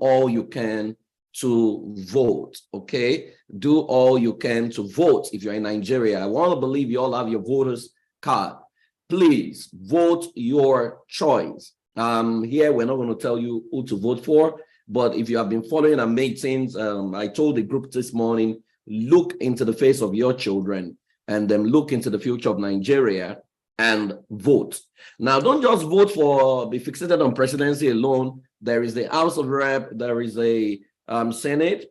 all you can to vote, okay? Do all you can to vote if you're in Nigeria. I want to believe you all have your voter's card. Please vote your choice. Here, we're not going to tell you who to vote for, but if you have been following our meetings, I told the group this morning, look into the face of your children and then look into the future of Nigeria and vote. Now, don't just vote for, be fixated on presidency alone. There is the House of Rep, there is a Senate,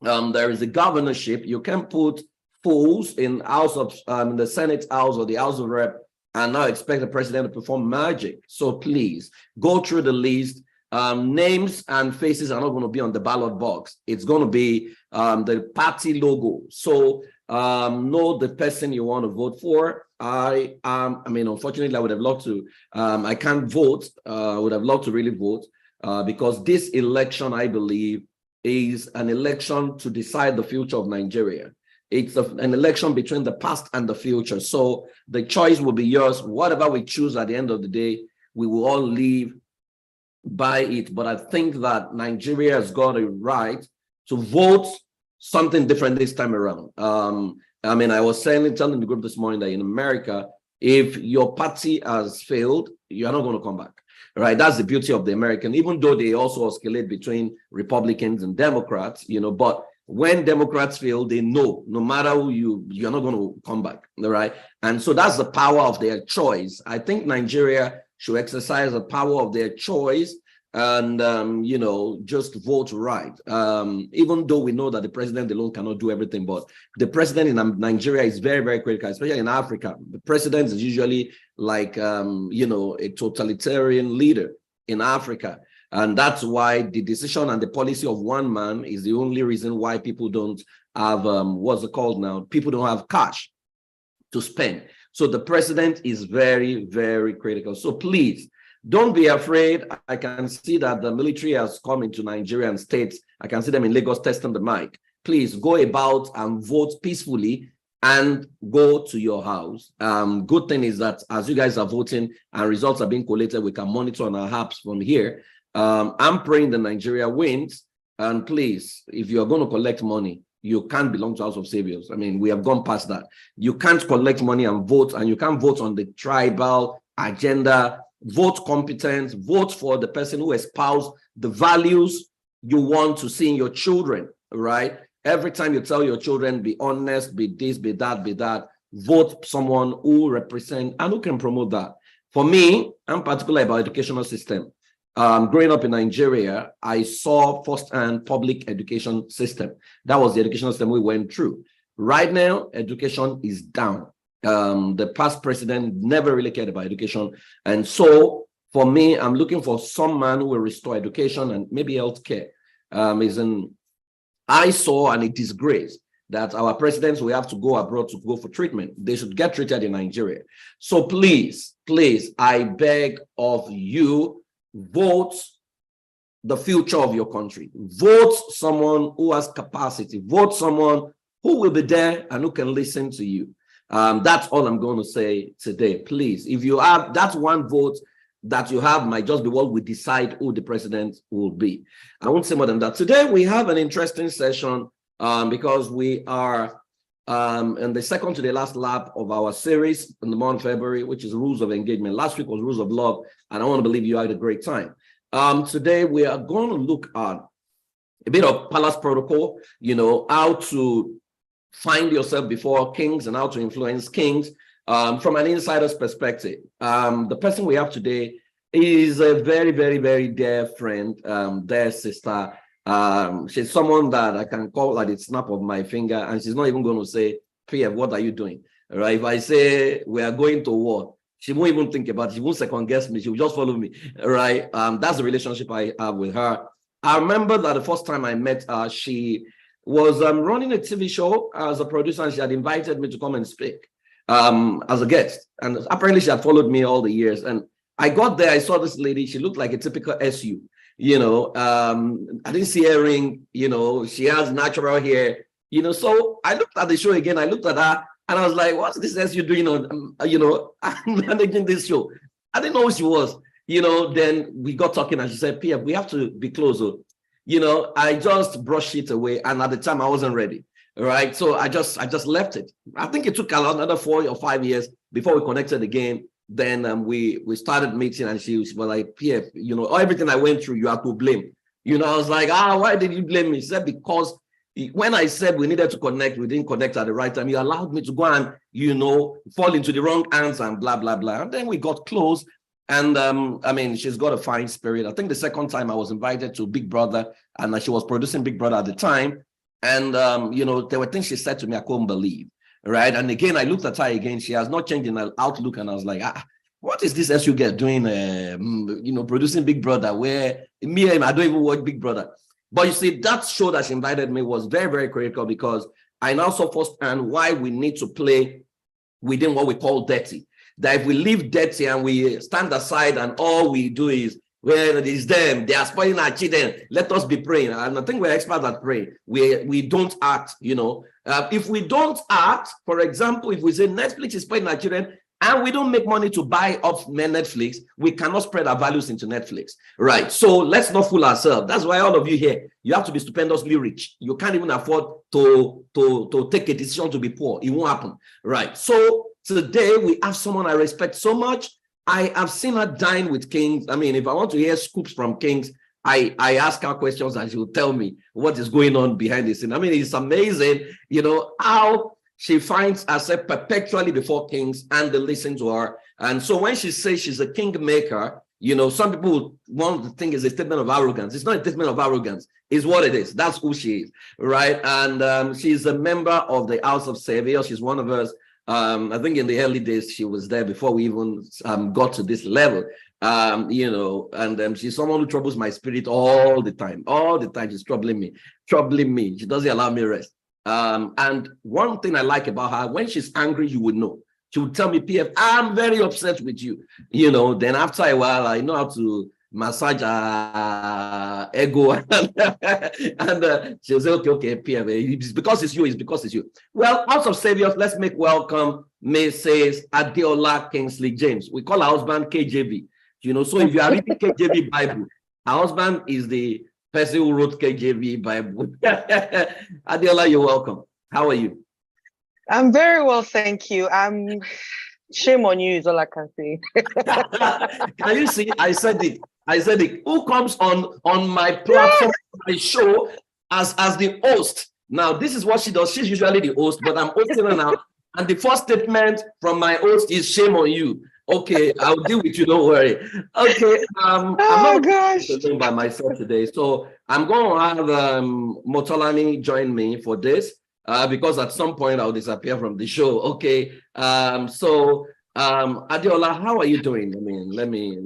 there is a governorship. You can put fools in House of the Senate House or the House of Rep and now expect the president to perform magic. So please go through the list. Names and faces are not going to be on the ballot box. It's going to be the party logo. So know the person you want to vote for. I mean, unfortunately, I would have loved to. I can't vote. I would have loved to really vote because this election, I believe, is an election to decide the future of Nigeria. It's an election between the past and the future. So the choice will be yours. Whatever we choose at the end of the day, we will all live by it. But I think that Nigeria has got a right to vote something different this time around. I mean, I was telling the group this morning that in America, if your party has failed, you're not going to come back. Right? That's the beauty of the American, even though they also oscillate between Republicans and Democrats, you know, but when Democrats fail, they know no matter who you're not going to come back. Right? And so that's the power of their choice. I think Nigeria should exercise the power of their choice and, you know, just vote right. Even though we know that the president alone cannot do everything, but the president in Nigeria is very, very critical, especially in Africa. The president is usually like, you know, a totalitarian leader in Africa. And that's why the decision and the policy of one man is the only reason why people don't have, what's it called now? People don't have cash to spend. So the president is very, very critical. So please, don't be afraid. I can see that the military has come into Nigerian states. I can see them in Lagos testing the mic. Please go about and vote peacefully and go to your house. Good thing is that as you guys are voting and results are being collated, we can monitor on our apps from here. I'm praying that Nigeria wins. And please, if you're going to collect money, you can't belong to House of Saviors. I mean, we have gone past that. You can't collect money and vote, and you can't vote on the tribal agenda. Vote competence, vote for the person who espouses the values you want to see in your children, right? Every time you tell your children, be honest, be this, be that, vote someone who represents and who can promote that. For me, I'm particular about educational system. Growing up in Nigeria, I saw firsthand public education system. That was the educational system we went through. Right now, education is down. The past president never really cared about education. And so for me, I'm looking for some man who will restore education and maybe healthcare. I saw and it is disgrace that our presidents will have to go abroad to go for treatment. They should get treated in Nigeria. So please, I beg of you, vote the future of your country. Vote someone who has capacity. Vote someone who will be there and who can listen to you. That's all I'm going to say today. Please, if you have that one vote that you have might just be what we decide who the president will be. I won't say more than that. Today, we have an interesting session because we are in the second to the last lap of our series in the month of February, which is Rules of Engagement. Last week was Rules of Love, and I want to believe you had a great time. Today, we are going to look at a bit of Palace Protocol, you know, how to find yourself before kings and how to influence kings from an insider's perspective. The person we have today is a very, very, very dear friend, dear sister. She's someone that I can call at the snap of my finger, and she's not even going to say, PF, what are you doing? Right? If I say we are going to war, she won't even think about it. She won't second guess me. She will just follow me. Right? That's the relationship I have with her. I remember that the first time I met her, she was running a TV show as a producer, and she had invited me to come and speak as a guest. And apparently she had followed me all the years. And I got there, I saw this lady, she looked like a typical SU. You know, I didn't see her ring, you know, she has natural hair, you know. So I looked at the show again, I looked at her, and I was like, what's this SU doing on, you know, I'm managing this show. I didn't know who she was, you know. Then we got talking, and she said, PF, we have to be close. I just brushed it away. And at the time I wasn't ready. Right. So I just left it. I think it took another 4 or 5 years before we connected again. Then we started meeting, and she was like, PF, everything I went through, you have to blame. I was like, why did you blame me? She said, because when I said we needed to connect, we didn't connect at the right time. You allowed me to go and, fall into the wrong hands and blah, blah, blah. And then we got close. And she's got a fine spirit. I think the second time I was invited to Big Brother, and she was producing Big Brother at the time. And, there were things she said to me I couldn't believe, right? And again, I looked at her again. She has not changed in her outlook. And I was like, what is this SU girl doing, producing Big Brother, where me and I don't even watch Big Brother. But you see, that show that she invited me was very, very critical, because I now saw firsthand why we need to play within what we call dirty. That if we leave dirty and we stand aside and all we do is, well, it is them, they are spoiling our children, let us be praying. And I think we're experts at praying. We don't act, if we don't act, for example, if we say Netflix is spoiling our children and we don't make money to buy up Netflix, we cannot spread our values into Netflix, right? So let's not fool ourselves. That's why all of you here, you have to be stupendously rich. You can't even afford to take a decision to be poor. It won't happen, right? So today we have someone I respect so much. I have seen her dine with kings. If I want to hear scoops from kings, I ask her questions and she will tell me what is going on behind the scene. It's amazing, how she finds herself perpetually before kings and they listen to her. And so when she says she's a king maker, some people want to think it's a statement of arrogance. It's not a statement of arrogance. It's what it is. That's who she is, right? And she's a member of the House of Savior. She's one of us. I think in the early days, she was there before we even got to this level, and she's someone who troubles my spirit all the time. All the time, she's troubling me. She doesn't allow me rest. And one thing I like about her, when she's angry, you would know. She would tell me, PF, I'm very upset with you. Then after a while, I know how to massage her ego. And she'll say, okay, PF, it's because it's you. Well, House of Saviors, let's make welcome Mrs. Adeola Kingsley James. We call her husband KJV. So if you are reading KJV Bible, her husband is the person who wrote KJV Bible. Adeola, you're welcome. How are you? I'm very well, thank you. Shame on you is all I can say. Can you see? I said it. Who comes on my platform, my show, as the host? Now, this is what she does. She's usually the host, but I'm hosting her now. And the first statement from my host is shame on you. Okay, I'll deal with you, don't worry. Okay, I'm not doing by myself today. So I'm going to have Motolani join me for this because at some point I'll disappear from the show. Okay, Adeola, how are you doing? Let me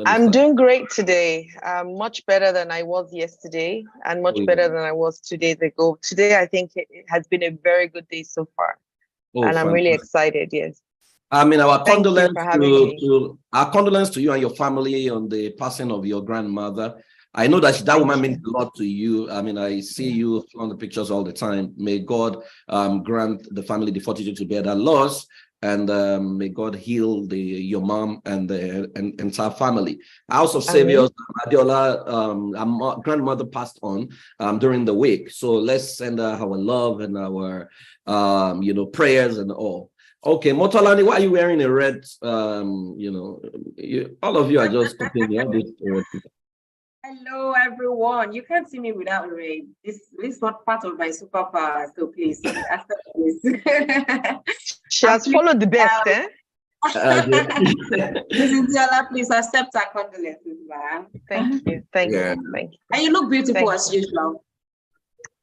I'm doing great today. Much better than I was yesterday and much better than I was 2 days ago. Today, I think it has been a very good day so far. And I'm really excited, yes. Our condolence to you and your family on the passing of your grandmother. I know that woman means a lot to you. I see you on the pictures all the time. May God grant the family the fortitude to bear that loss, and may God heal your mom and the entire family. House of Saviors, Adeola, grandmother passed on during the week. So let's send her our love and our prayers and all. Okay, Motolani, why are you wearing a red? All of you are just copying me. Hello, everyone. You can't see me without red. This is not part of my superpower, so please accept this. She has followed the best, eh? Mrs. Diala, please accept our condolences, ma'am. Thank you. And you look beautiful as usual.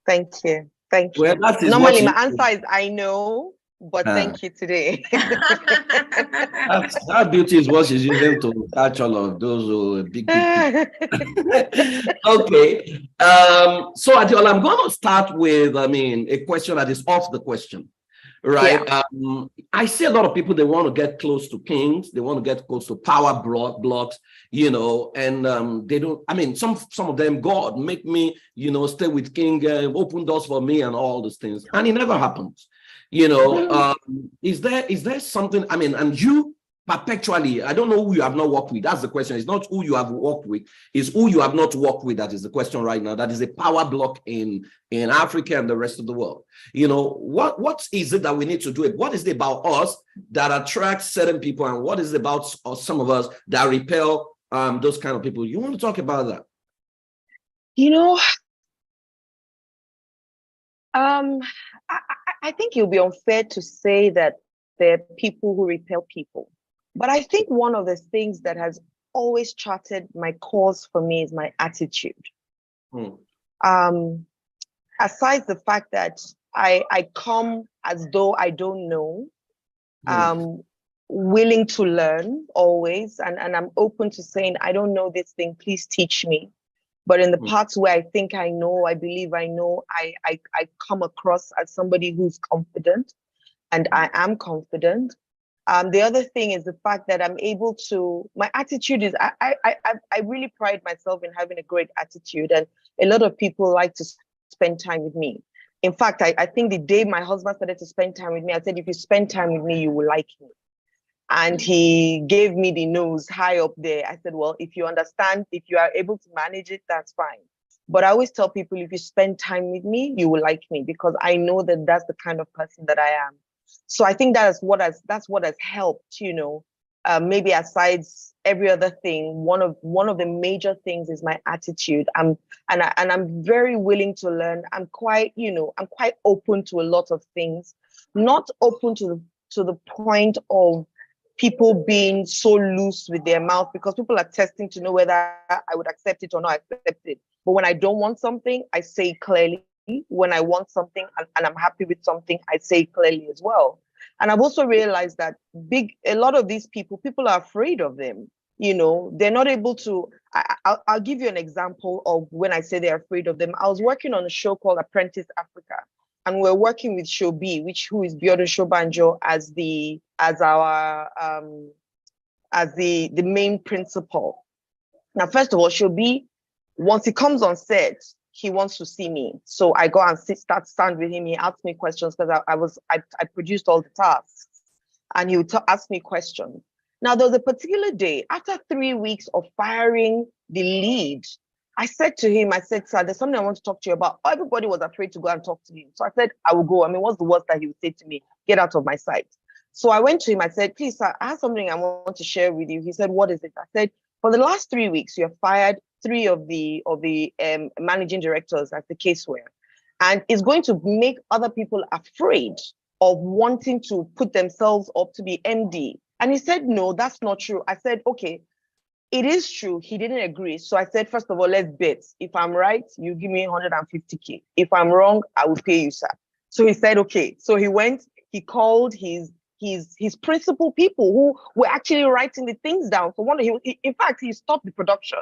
Thank you. Well, normally my answer is I know. But thank you today. That beauty is what she's using to catch all of those big people. Okay. So Adeola, I'm going to start with, a question that is off the question, right? Yeah. I see a lot of people, they want to get close to kings. They want to get close to power blocks, and they don't, some of them, God, make me, stay with king, open doors for me and all those things. And it never happens. Is there something, and you perpetually. I don't know who you have not worked with. That's the question. It's not who you have worked with, it's who you have not worked with. That is the question right now. That is a power block in Africa and the rest of the world. You know, what is it that we need to do? What is it about us that attracts certain people, and what is it about some of us that repel those kind of people? You want to talk about that? You know, I think it would be unfair to say that there are people who repel people. But I think one of the things that has always charted my course for me is my attitude. Aside the fact that I come as though I don't know, willing to learn always, and I'm open to saying, I don't know this thing, please teach me. But in the parts where I think I know, I believe I know, I come across as somebody who's confident, and I am confident. The other thing is the fact that I'm able to, my attitude is, I really pride myself in having a great attitude, and a lot of people like to spend time with me. In fact, I think the day my husband started to spend time with me, I said, if you spend time with me, you will like me. And he gave me the nose high up there. I said, well, if you understand, if you are able to manage it, that's fine. But I always tell people, if you spend time with me, you will like me, because I know that that's the kind of person that I am. So I think that's what has helped, you know, maybe aside every other thing. One of the major things is my attitude. I'm very willing to learn. I'm quite open to a lot of things, not open to the point of people being so loose with their mouth, because people are testing to know whether I would accept it or not accept it. But when I don't want something, I say it clearly. When I want something and I'm happy with something, I say it clearly as well. And I've also realized that a lot of these people are afraid of them. You know, they're not able to. I'll give you an example of when I say they're afraid of them. I was working on a show called Apprentice Africa, and we're working with Shobi, who is Biodun Shobanjo as the main principal. Now, first of all, Shobi, once he comes on set, he wants to see me. So I go and stand with him. He asks me questions because I produced all the tasks, and he would ask me questions. Now, there was a particular day, after 3 weeks of firing the lead, I said to him, sir, there's something I want to talk to you about. Everybody was afraid to go and talk to him. So I said, I will go. I mean, what's the worst that he would say to me? Get out of my sight. So I went to him. I said, please, sir, I have something I want to share with you. He said, what is it? I said, for the last 3 weeks, you have fired 3 of the managing directors at the caseware. And it's going to make other people afraid of wanting to put themselves up to be MD. And he said, no, that's not true. I said, okay, it is true. He didn't agree. So I said, first of all, let's bet. If I'm right, you give me 150K. If I'm wrong, I will pay you, sir. So he said, okay. So he went, he called his principal people who were actually writing the things down. So in fact, he stopped the production.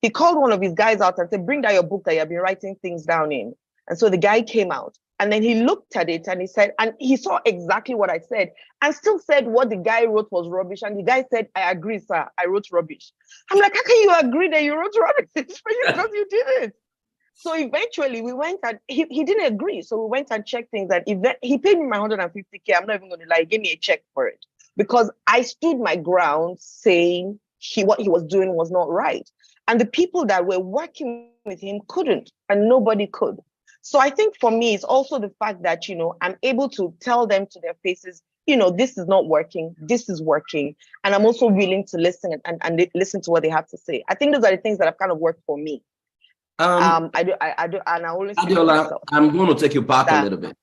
He called one of his guys out and said, bring down your book that you have been writing things down in. And so the guy came out, and then he looked at it and he said, and he saw exactly what I said, and still said what the guy wrote was rubbish. And the guy said, I agree, sir, I wrote rubbish. I'm like, how can you agree that you wrote rubbish? Because you did it. So eventually we went and he didn't agree. So we went and checked things, and he paid me my 150K. I'm not even going to lie, he gave me a check for it, because I stood my ground saying what he was doing was not right. And the people that were working with him couldn't, and nobody could. So I think for me, it's also the fact that, you know, I'm able to tell them to their faces, you know, this is not working, this is working. And I'm also willing to listen and listen to what they have to say. I think those are the things that have kind of worked for me. I do, and I always Adiola, I'm going to take you back a little bit.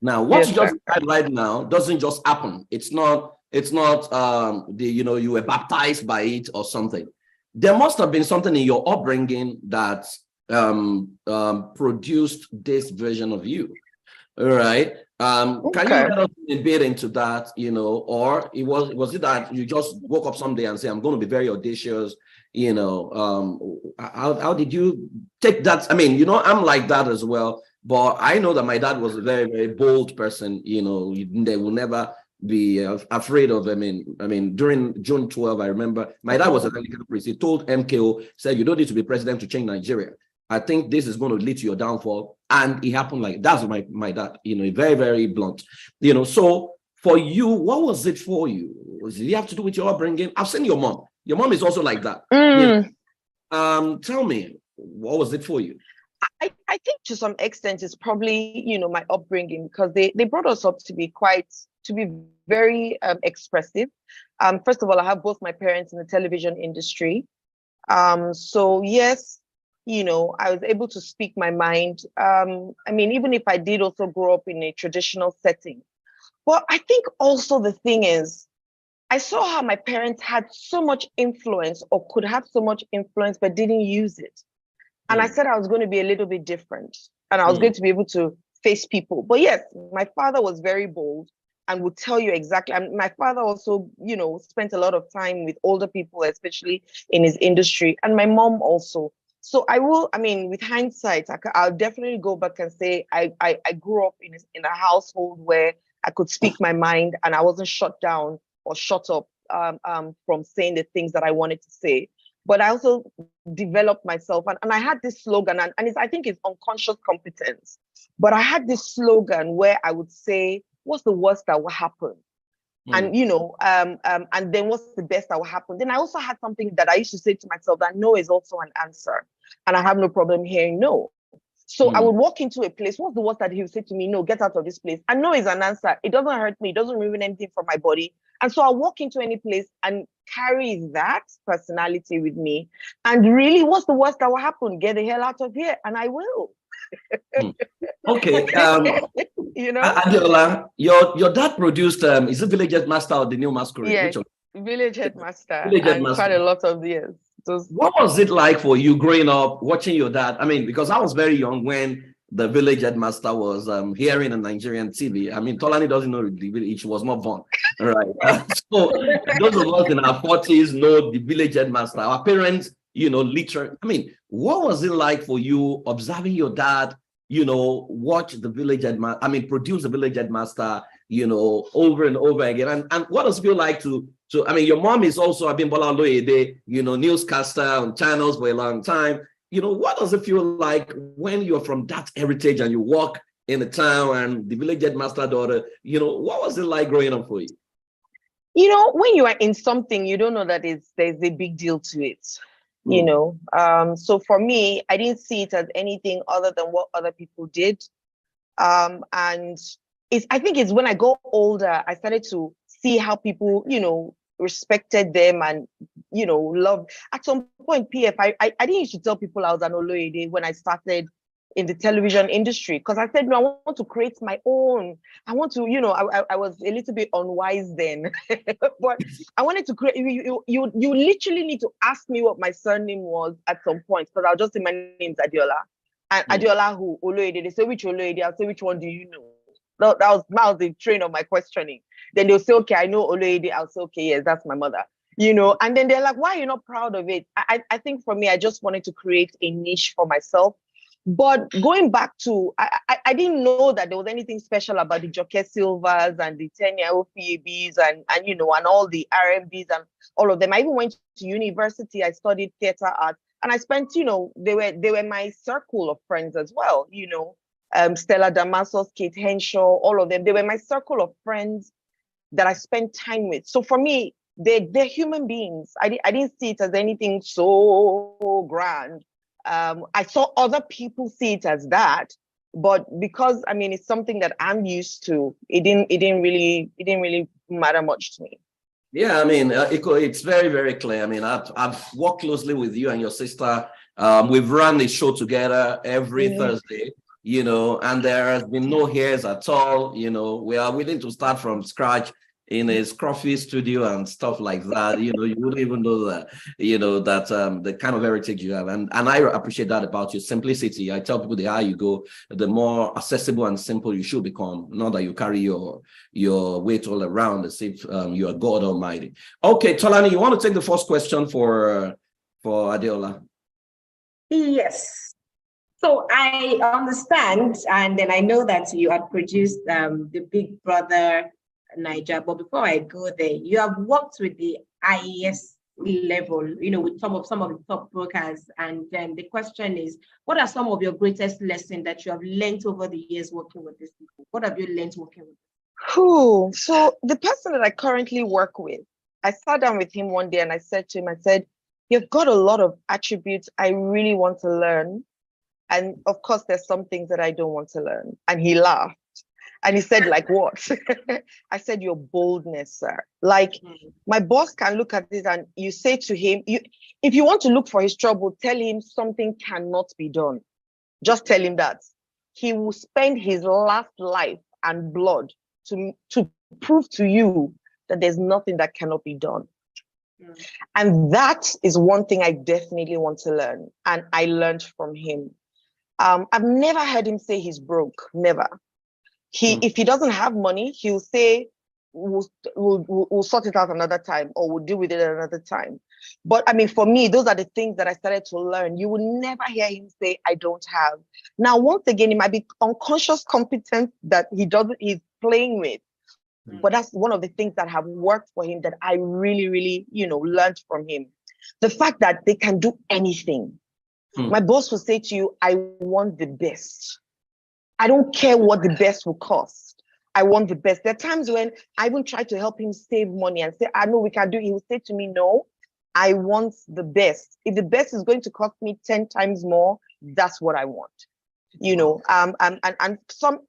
Now, what you just said right now doesn't just happen. It's not you were baptized by it or something. There must have been something in your upbringing that produced this version of you. All right. Can you let us a bit into that, you know, or was it that you just woke up someday and say, I'm going to be very audacious, you know? How did you take that? I mean, you know, I'm like that as well, but I know that my dad was a very, very bold person, you know. They will never be afraid of him. I mean, during June 12, I remember my dad was a Anglican priest. He told MKO, said, you don't need to be president to change Nigeria. I think this is going to lead to your downfall. And it happened like that's my dad, you know, very, very blunt, you know. So for you, what was it for you? Did it have to do with your upbringing? I've seen your mom. Your mom is also like that. You know? Tell me, what was it for you? I think to some extent it's probably, you know, my upbringing, because they brought us up to be very expressive. First of all, I have both my parents in the television industry. So yes, you know, I was able to speak my mind. I mean, even if I did also grow up in a traditional setting. But I think also the thing is, I saw how my parents had so much influence, or could have so much influence, but didn't use it. And I said I was going to be a little bit different, and I was going to be able to face people. But yes, my father was very bold and would tell you exactly. And my father also, you know, spent a lot of time with older people, especially in his industry, and my mom also. So I mean, with hindsight, I'll definitely go back and say I grew up in a household where I could speak my mind and I wasn't shut down or shut up from saying the things that I wanted to say. But I also developed myself, and I had this slogan, and I think it's unconscious competence. But I had this slogan where I would say, "What's the worst that will happen?" And you know, and then what's the best that will happen? Then I also had something that I used to say to myself that no is also an answer, and I have no problem hearing no. So I would walk into a place. What's the worst that he would say to me? No, get out of this place. And no is an answer. It doesn't hurt me. It doesn't ruin anything from my body. And so I walk into any place and carry that personality with me. And really, what's the worst that will happen? Get the hell out of here, and I will. Okay. You know, Adeola, your dad produced is it Village Headmaster or The New Masquerade? yes, Village Headmaster, Village and Headmaster. quite a lot of years. What was it like for you growing up, watching your dad? I mean, because I was very young when the Village Headmaster was hearing on Nigerian TV. I mean, Tolani doesn't know the village, she was not born. All right. So those of us in our 40s know the Village Headmaster. Our parents, you know, literally. I mean, what was it like for you observing your dad, you know, watch the Village Headmaster, I mean, produce the Village Headmaster, you know, over and over again? And what does it feel like to I mean, your mom is also Abimbola Oloyede, you know, newscaster on channels for a long time. You know, what does it feel like when you're from that heritage and you walk in the town and the Village Headmaster daughter, you know, what was it like growing up for you? You know, when you are in something, you don't know that there's a big deal to it, you know. So for me, I didn't see it as anything other than what other people did. And I think it's when I got older, I started to see how people, you know, respected them and, you know, loved. At some point, PF, I didn't used to tell people I was an Oloyede when I started in the television industry, because I said, no, I want to create my own. I want to, you know, I was a little bit unwise then, but I wanted to create. You literally need to ask me what my surname was at some point, because I'll just say my name's Adeola. And Adeola who? Oloyede. They say, which Oloyede? I'll say, which one do you know? That was the train of my questioning. Then they'll say, okay, I know Oloyede. I'll say, okay, yes, that's my mother. You know, and then they're like, why are you not proud of it? I think for me, I just wanted to create a niche for myself. But going back to, I didn't know that there was anything special about the Joke Silvas and the 10-year OPABs and you know, and all the RMBs and all of them. I even went to university. I studied theater art, and I spent, you know, they were my circle of friends as well. You know, Stella Damasos, Kate Henshaw, all of them. They were my circle of friends that I spent time with. So for me, they're human beings. I didn't see it as anything so grand. I saw other people see it as that, but because I mean it's something that I'm used to, it didn't really matter much to me. Yeah, I mean it's very, very clear. I mean I've worked closely with you and your sister. We've run the show together every Thursday, you know, and there has been no hairs at all. You know, we are willing to start from scratch in a scruffy studio and stuff like that. You know, you wouldn't even know that, you know, that the kind of heritage you have. And I appreciate that about your simplicity. I tell people the higher you go, the more accessible and simple you should become. Not that you carry your weight all around as if you are God Almighty. Okay, Tolani, you want to take the first question for Adeola? Yes. So I understand, and then I know that you had produced the Big Brother Naija, but before I go there, you have worked with the IAS level, you know, with some of the top brokers, and then the question is, what are some of your greatest lessons that you have learned over the years working with these people? What have you learned working with them? So the person that I currently work with, I sat down with him one day and I said to him, I said, you've got a lot of attributes I really want to learn. And of course, there's some things that I don't want to learn. And he laughed. And he said, like what? I said, your boldness, sir. Like my boss can look at this and you say to him, if you want to look for his trouble, tell him something cannot be done. Just tell him that. He will spend his last life and blood to prove to you that there's nothing that cannot be done. And that is one thing I definitely want to learn. And I learned from him. I've never heard him say he's broke, never. If he doesn't have money, he'll say, we'll sort it out another time, or we'll deal with it another time. But I mean, for me, those are the things that I started to learn. You will never hear him say, I don't have. Now, once again, it might be unconscious competence that he's playing with. But that's one of the things that have worked for him that I really, really, learned from him. The fact that they can do anything. My boss will say to you, I want the best. I don't care what the best will cost. I want the best. There are times when I even try to help him save money and say, I know we can do it. He will say to me, no, I want the best. If the best is going to cost me 10 times more, that's what I want. And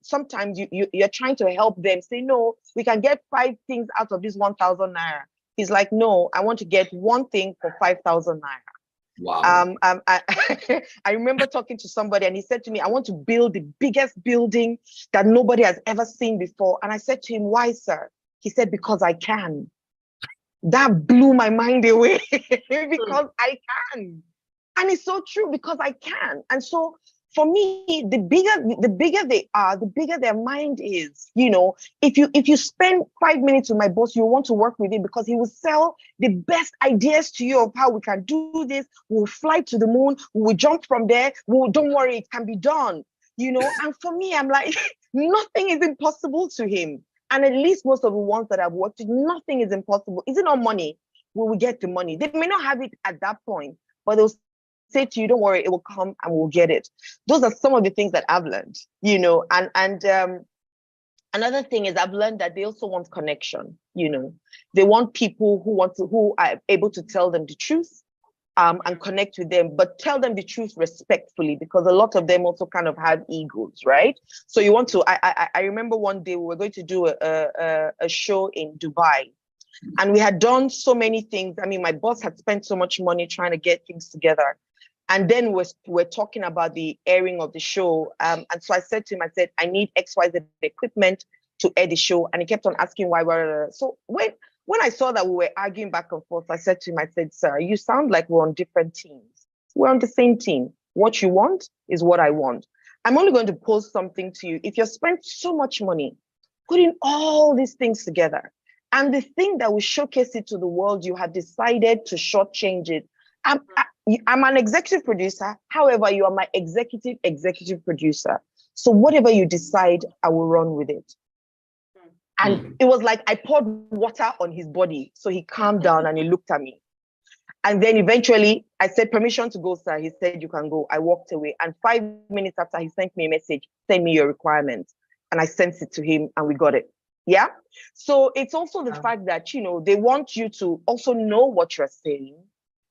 sometimes you're trying to help them say, no, we can get 5 things out of this 1,000 naira. He's like, no, I want to get one thing for 5,000 naira. Wow. I remember talking to somebody and he said to me, I want to build the biggest building that nobody has ever seen before. And I said to him, why, sir? He said, because I can. That blew my mind away because I can. And it's so true, because I can. And so for me, the bigger they are, the bigger their mind is. If you spend 5 minutes with my boss, you want to work with him because he will sell the best ideas to you of how we can do this. We'll fly to the moon. We'll jump from there. Don't worry, it can be done. And for me, I'm like, nothing is impossible to him. And at least most of the ones that I've worked with, nothing is impossible. Is it not money? We will get the money. They may not have it at that point, but they'll say to you, don't worry, it will come and we'll get it. Those are some of the things that I've learned, and another thing is I've learned that they also want connection. They want people who are able to tell them the truth and connect with them, but tell them the truth respectfully, because a lot of them also kind of have egos, right? So you want to, I remember one day we were going to do a show in Dubai. And we had done so many things. I mean, my boss had spent so much money trying to get things together. And then we're talking about the airing of the show. And so I said to him, I need XYZ equipment to air the show. And he kept on asking why. So when I saw that we were arguing back and forth, I said to him, sir, you sound like we're on different teams. We're on the same team. What you want is what I want. I'm only going to post something to you. If you spent so much money putting all these things together, and the thing that will showcase it to the world, you have decided to shortchange it. I'm an executive producer. However, you are my executive producer. So whatever you decide, I will run with it. And it was like I poured water on his body. So he calmed down and he looked at me. And then eventually I said, permission to go, sir. He said, you can go. I walked away. And 5 minutes after, he sent me a message, send me your requirements. And I sent it to him and we got it. Yeah. So it's also the fact that, they want you to also know what you're saying.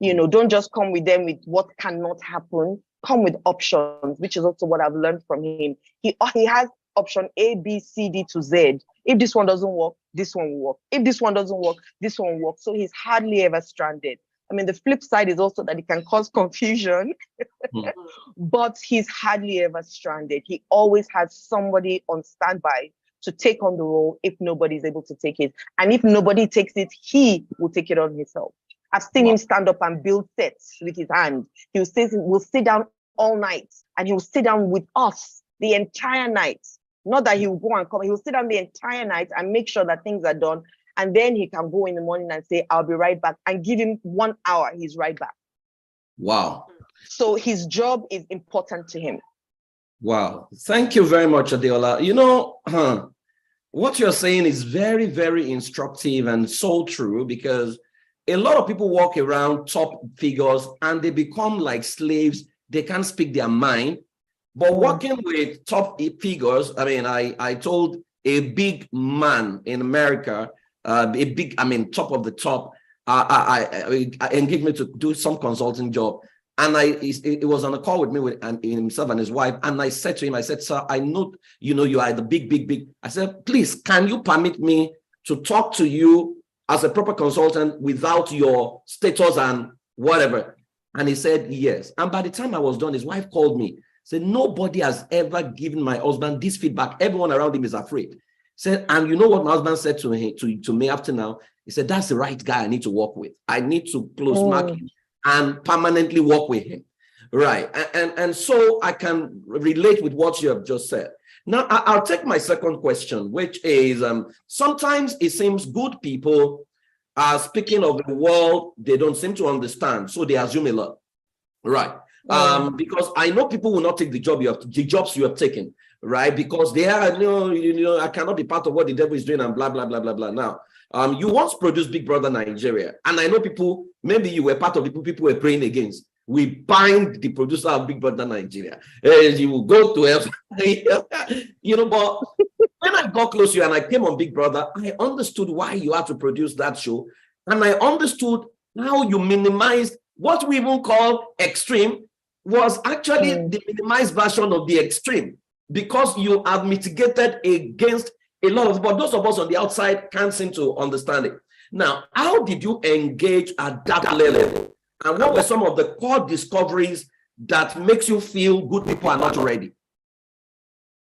Don't just come with them with what cannot happen. Come with options, which is also what I've learned from him. He has option A, B, C, D to Z. If this one doesn't work, this one will work. If this one doesn't work, this one will work. So he's hardly ever stranded. I mean, the flip side is also that it can cause confusion, but he's hardly ever stranded. He always has somebody on standby to take on the role if nobody's able to take it. And if nobody takes it, he will take it on himself. I've seen him stand up and build sets with his hand. He'll sit down all night and he'll sit down with us the entire night. Not that he will go and come, he will sit down the entire night and make sure that things are done. And then he can go in the morning and say, I'll be right back, and give him 1 hour, he's right back. Wow. So his job is important to him. Wow. Thank you very much, Adeola. What you're saying is very, very instructive and so true, because a lot of people walk around top figures and they become like slaves. They can't speak their mind. But working with top figures, I mean, I told a big man in America, top of the top, I engaged me to do some consulting job. And it was on a call with me with himself and his wife. And I said to him, I said, sir, I know, you are the big. I said, please, can you permit me to talk to you as a proper consultant without your status and whatever? And he said, yes. And by the time I was done, his wife called me, said, nobody has ever given my husband this feedback. Everyone around him is afraid. Said, and you know what my husband said to me after now? He said, that's the right guy I need to work with. I need to close mark him and permanently work with him. Right. And so I can relate with what you have just said. Now, I'll take my second question, which is sometimes it seems good people are speaking of the world they don't seem to understand, so they assume a lot. Right. Because I know people will not take the jobs you have taken, right? Because they are, I cannot be part of what the devil is doing and blah, blah, blah, blah, blah. Now, you once produced Big Brother Nigeria, and I know people, maybe you were part of the people were praying against. We bind the producer of Big Brother Nigeria. You will go to hell. But when I got close to you and I came on Big Brother, I understood why you had to produce that show. And I understood how you minimized what we even call extreme was actually the minimized version of the extreme, because you have mitigated against a lot of, but those of us on the outside can't seem to understand it. Now, how did you engage at that level? And what were some of the core discoveries that makes you feel good people are not ready?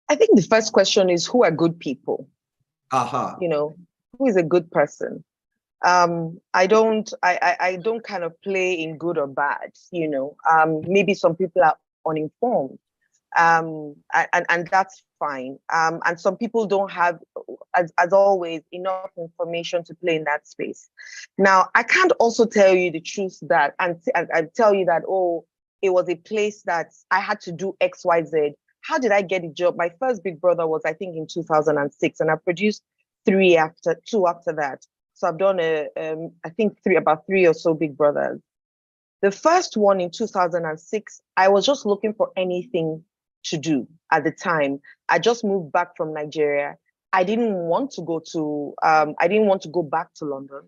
I think the first question is, who are good people? Who is a good person? I don't kind of play in good or bad, maybe some people are uninformed, and that's fine. And some people don't have, as always, enough information to play in that space. Now, I can't also tell you the truth that, and tell you that, oh, it was a place that I had to do X, Y, Z. How did I get a job? My first Big Brother was, I think, in 2006, and I produced two after that. So I've done I think about three or so Big Brothers. The first one in 2006, I was just looking for anything to do at the time. I just moved back from Nigeria. I didn't want to go back to London.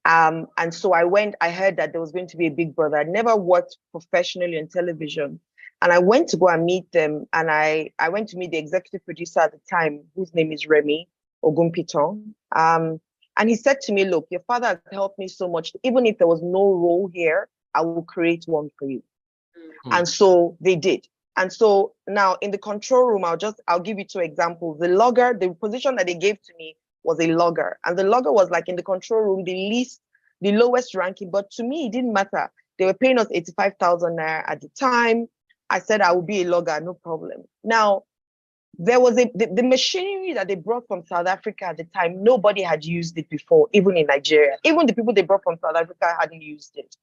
And so I heard that there was going to be a Big Brother. I'd never worked professionally on television. And I went to go and meet them. And I went to meet the executive producer at the time, whose name is Remy Ogunpiton. And he said to me, look, your father has helped me so much. Even if there was no role here, I will create one for you. And so they did. And so now in the control room, I'll give you two examples. The logger, the position that they gave to me was a logger. And the logger was like in the control room, the lowest ranking. But to me, it didn't matter. They were paying us 85,000 naira at the time. I said, I will be a logger, no problem. Now, there was the machinery that they brought from South Africa at the time, nobody had used it before, even in Nigeria. Even the people they brought from South Africa hadn't used it.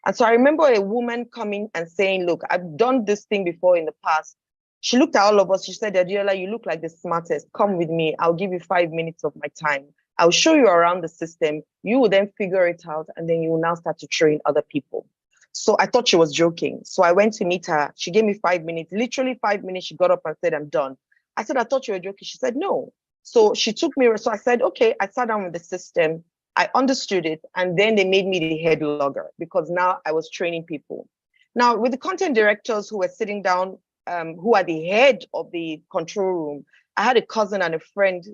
And so I remember a woman coming and saying, look, I've done this thing before in the past. She looked at all of us. She said, Adiola, you look like the smartest. Come with me. I'll give you 5 minutes of my time. I'll show you around the system. You will then figure it out. And then you will now start to train other people. So I thought she was joking. So I went to meet her. She gave me 5 minutes, literally 5 minutes. She got up and said, I'm done. I said, I thought you were joking. She said, no. So she took me. So I said, okay. I sat down with the system. I understood it. And then they made me the head logger because now I was training people. Now with the content directors who were sitting down, who are the head of the control room, I had a cousin and a friend,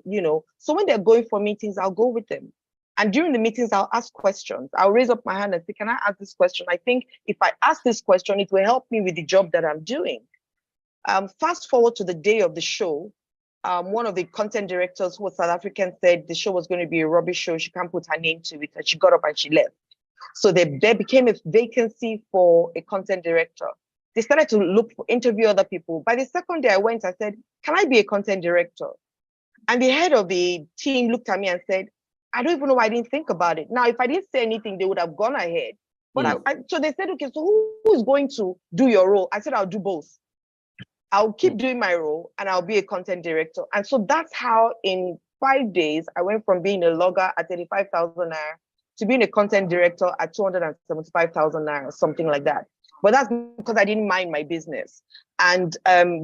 so when they're going for meetings, I'll go with them. And during the meetings, I'll ask questions. I'll raise up my hand and say, can I ask this question? I think if I ask this question, it will help me with the job that I'm doing. Fast forward to the day of the show, one of the content directors who was South African said the show was going to be a rubbish show. She can't put her name to it. And she got up and she left. So there became a vacancy for a content director. They started to interview other people. By the second day I went, I said, can I be a content director? And the head of the team looked at me and said, I don't even know why I didn't think about it. Now, if I didn't say anything, they would have gone ahead. But so they said, okay, so who is going to do your role? I said, I'll do both. I'll keep doing my role and I'll be a content director. And so that's how in 5 days, I went from being a logger at 35,000 naira to being a content director at 275,000 naira, something like that. But that's because I didn't mind my business. And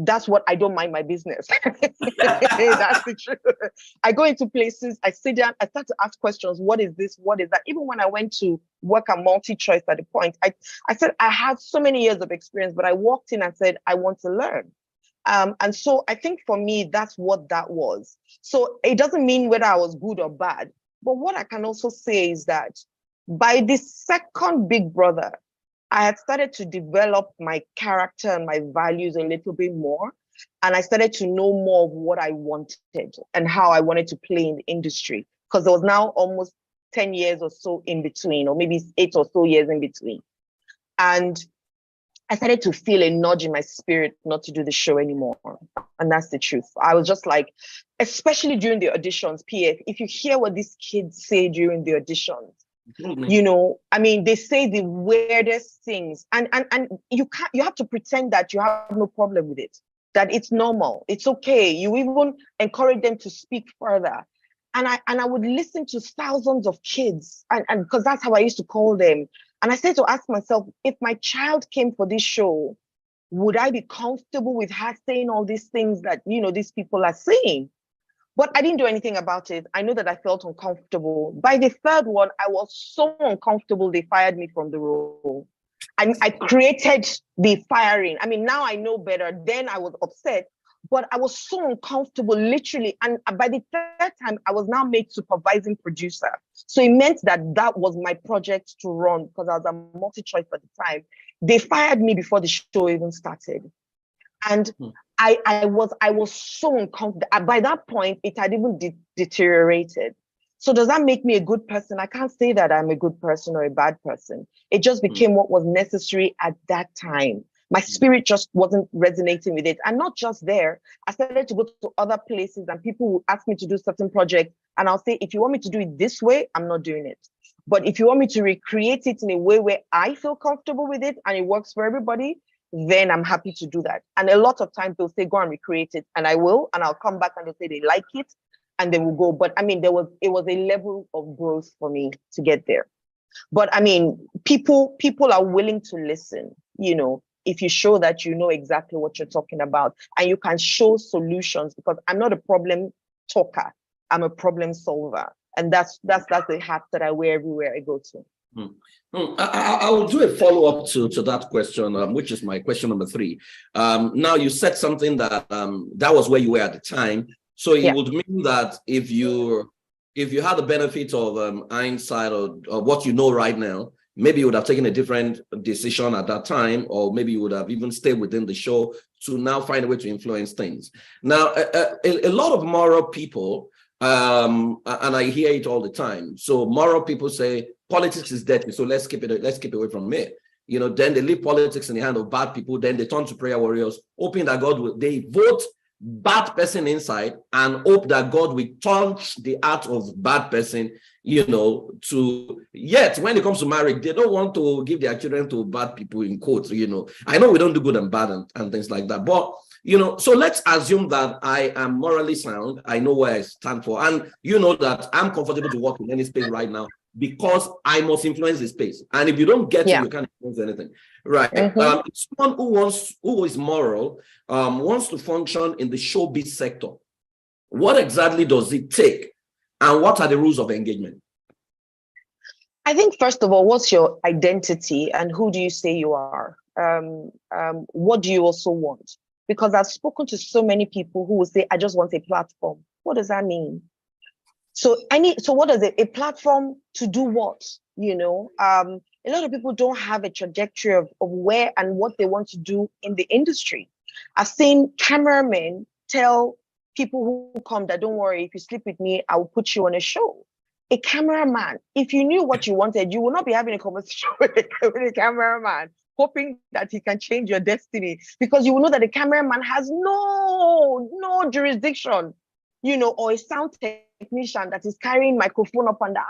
that's what I don't mind my business. That's the truth. I go into places, I sit down, I start to ask questions. What is this? What is that? Even when I went to work at MultiChoice at the point, I said, I have so many years of experience, but I walked in and said, I want to learn. And so I think for me, that's what that was. So it doesn't mean whether I was good or bad. But what I can also say is that by the second Big Brother, I had started to develop my character and my values a little bit more. And I started to know more of what I wanted and how I wanted to play in the industry. Because there was now almost 10 years or so in between, or maybe 8 or so years in between. And I started to feel a nudge in my spirit not to do the show anymore. And that's the truth. I was just like, especially during the auditions, PF, if you hear what these kids say during the auditions, you know, I mean, they say the weirdest things, and you have to pretend that you have no problem with it, that it's normal, it's okay. You even encourage them to speak further. And I would listen to thousands of kids, and because that's how I used to call them. And I started to ask myself, if my child came for this show, would I be comfortable with her saying all these things that, you know, these people are saying? But I didn't do anything about it. I know that I felt uncomfortable. By the third one, I was so uncomfortable, they fired me from the role. I created the firing. I mean, now I know better. Then I was upset, but I was so uncomfortable, literally. And by the third time, I was now made supervising producer. So it meant that that was my project to run, because I was a MultiChoice at the time. They fired me before the show even started. And I was so uncomfortable. By that point, it had even deteriorated. So does that make me a good person? I can't say that I'm a good person or a bad person. It just became what was necessary at that time. My spirit just wasn't resonating with it. And not just there, I started to go to other places, and people would ask me to do certain projects. And I'll say, if you want me to do it this way, I'm not doing it. But if you want me to recreate it in a way where I feel comfortable with it and it works for everybody, then I'm happy to do that. And a lot of times they'll say, go and recreate it. And I will, and I'll come back and they'll say they like it, and then we'll go. But I mean, it was a level of growth for me to get there. But I mean, people are willing to listen, you know, if you show that you know exactly what you're talking about, and you can show solutions, because I'm not a problem talker, I'm a problem solver. And that's the hat that I wear everywhere I go to. I will do a follow-up to that question, which is my question number 3. Now, you said something that that was where you were at the time. So it would mean that if you had the benefit of hindsight or what you know right now, maybe you would have taken a different decision at that time, or maybe you would have even stayed within the show to now find a way to influence things. Now, a lot of moral people, and I hear it all the time. So moral people say politics is dirty, so let's keep it away from it. You know, then they leave politics in the hand of bad people. Then they turn to prayer warriors, hoping that they vote bad person inside and hope that God will touch the heart of bad person, you know, yet when it comes to marriage, they don't want to give their children to bad people, in quotes, you know. I know we don't do good and bad and things like that, but you know, so let's assume that I am morally sound. I know where I stand for. And you know that I'm comfortable to work in any space right now because I must influence the space. And if you don't get it, you can't influence anything. Right. Someone who is moral, wants to function in the showbiz sector. What exactly does it take? And what are the rules of engagement? I think, first of all, what's your identity and who do you say you are? What do you also want? Because I've spoken to so many people who will say, I just want a platform. What does that mean? So what is it? A platform to do what? You know, a lot of people don't have a trajectory of where and what they want to do in the industry. I've seen cameramen tell people who come that, don't worry, if you sleep with me, I will put you on a show. A cameraman, if you knew what you wanted, you will not be having a conversation with a cameraman, hoping that he can change your destiny, because you will know that the cameraman has no jurisdiction, you know, or a sound technician that is carrying microphone up and down.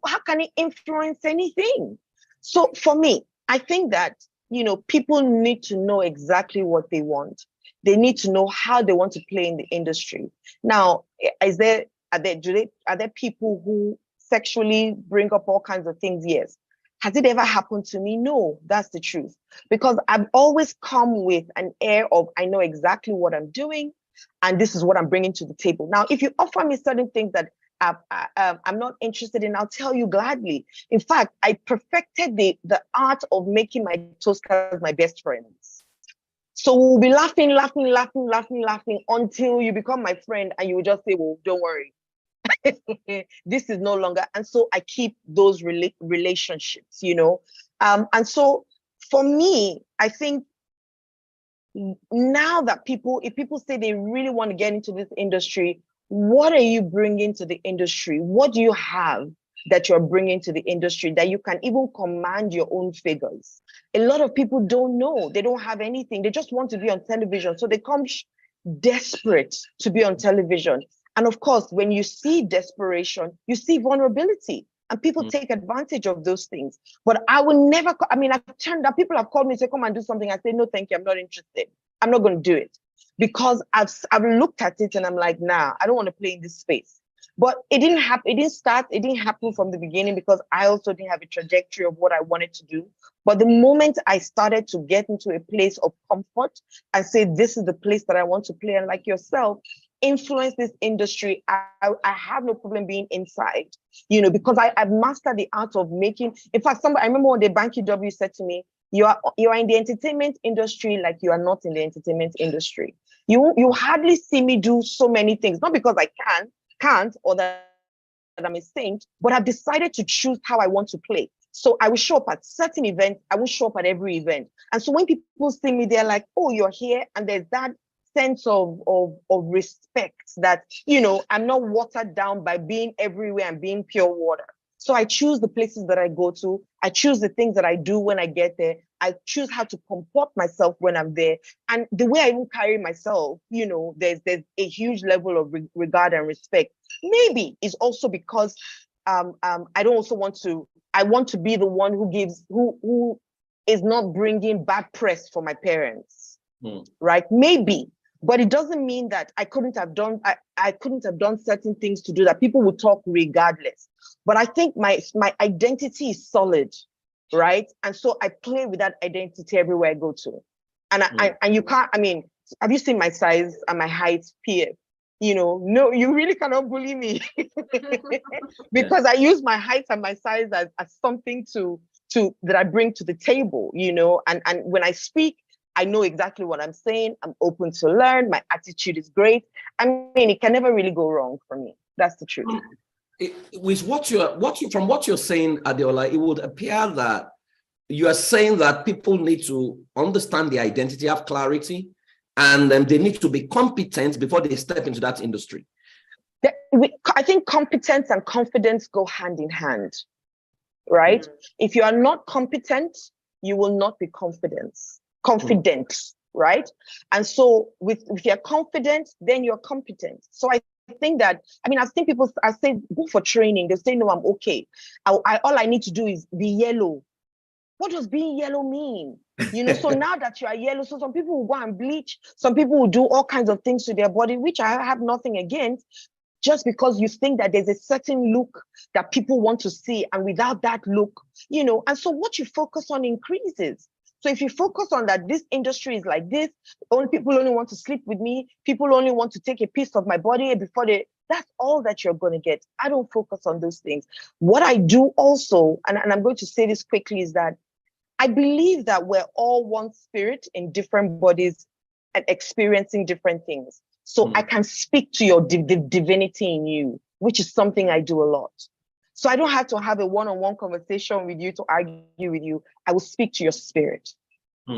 How can he influence anything? So for me, I think that, you know, people need to know exactly what they want. They need to know how they want to play in the industry. Now, are there people who sexually bring up all kinds of things? Yes. Has it ever happened to me? No, that's the truth. Because I've always come with an air of, I know exactly what I'm doing, and this is what I'm bringing to the table. Now, if you offer me certain things that I'm not interested in, I'll tell you gladly. In fact, I perfected the art of making my toasters my best friends. So we'll be laughing until you become my friend, and you will just say, well, don't worry. This is no longer. And so I keep those relationships, you know. And so for me, I think now that if people say they really want to get into this industry, what are you bringing to the industry? What do you have that you're bringing to the industry that you can even command your own figures? A lot of people don't know. They don't have anything. They just want to be on television. So they come desperate to be on television. And of course, when you see desperation, you see vulnerability, and people take advantage of those things. But I will never, I've turned down, people have called me and say, come and do something. I say, no, thank you. I'm not interested. I'm not going to do it, because I've looked at it and I'm like, nah, I don't want to play in this space. But it didn't happen. It didn't happen from the beginning, because I also didn't have a trajectory of what I wanted to do. But the moment I started to get into a place of comfort and say, this is the place that I want to play, and like yourself, influence this industry, I have no problem being inside, you know, because I've mastered the art of making. In fact, I remember one day Banky W said to me, you are in the entertainment industry like you are not in the entertainment industry. You hardly see me do so many things, not because I can't, or that I'm a saint, but I've decided to choose how I want to play. So I will show up at certain events. I will show up at every event. And so when people see me, they're like, oh, you're here. And there's that sense of respect that, you know, I'm not watered down by being everywhere and being pure water. So I choose the places that I go to. I choose the things that I do when I get there. I choose how to comport myself when I'm there. And the way I even carry myself, you know, there's a huge level of regard and respect. Maybe it's also because I don't also want to, I want to be the one who is not bringing bad press for my parents, right? Maybe. But it doesn't mean that I couldn't have done certain things to do that. People will talk regardless. But I think my identity is solid, right? And so I play with that identity everywhere I go to. And and you can't, have you seen my size and my height, PF? You know, no, you really cannot bully me because I use my height and my size as something that I bring to the table, you know, and when I speak, I know exactly what I'm saying. I'm open to learn. My attitude is great. It can never really go wrong for me. That's the truth. With from what you're saying, Adeola, it would appear that you are saying that people need to understand their identity, have clarity, and then they need to be competent before they step into that industry. I think competence and confidence go hand in hand, right? If you are not competent, you will not be confident, right? And so if you're confident, then you're competent. So I think that, I've seen people, I say, go for training. They say, no, I'm okay. All I need to do is be yellow. What does being yellow mean? You know, so now that you are yellow, so some people will go and bleach. Some people will do all kinds of things to their body, which I have nothing against, just because you think that there's a certain look that people want to see. And without that look, you know, and so what you focus on increases. So if you focus on that, this industry is like this, people only want to sleep with me, people only want to take a piece of my body before that's all that you're going to get. I don't focus on those things. What I do also, and I'm going to say this quickly, is that I believe that we're all one spirit in different bodies and experiencing different things. So I can speak to your divinity in you, which is something I do a lot. So I don't have to have a one-on-one conversation with you to argue with you. I will speak to your spirit.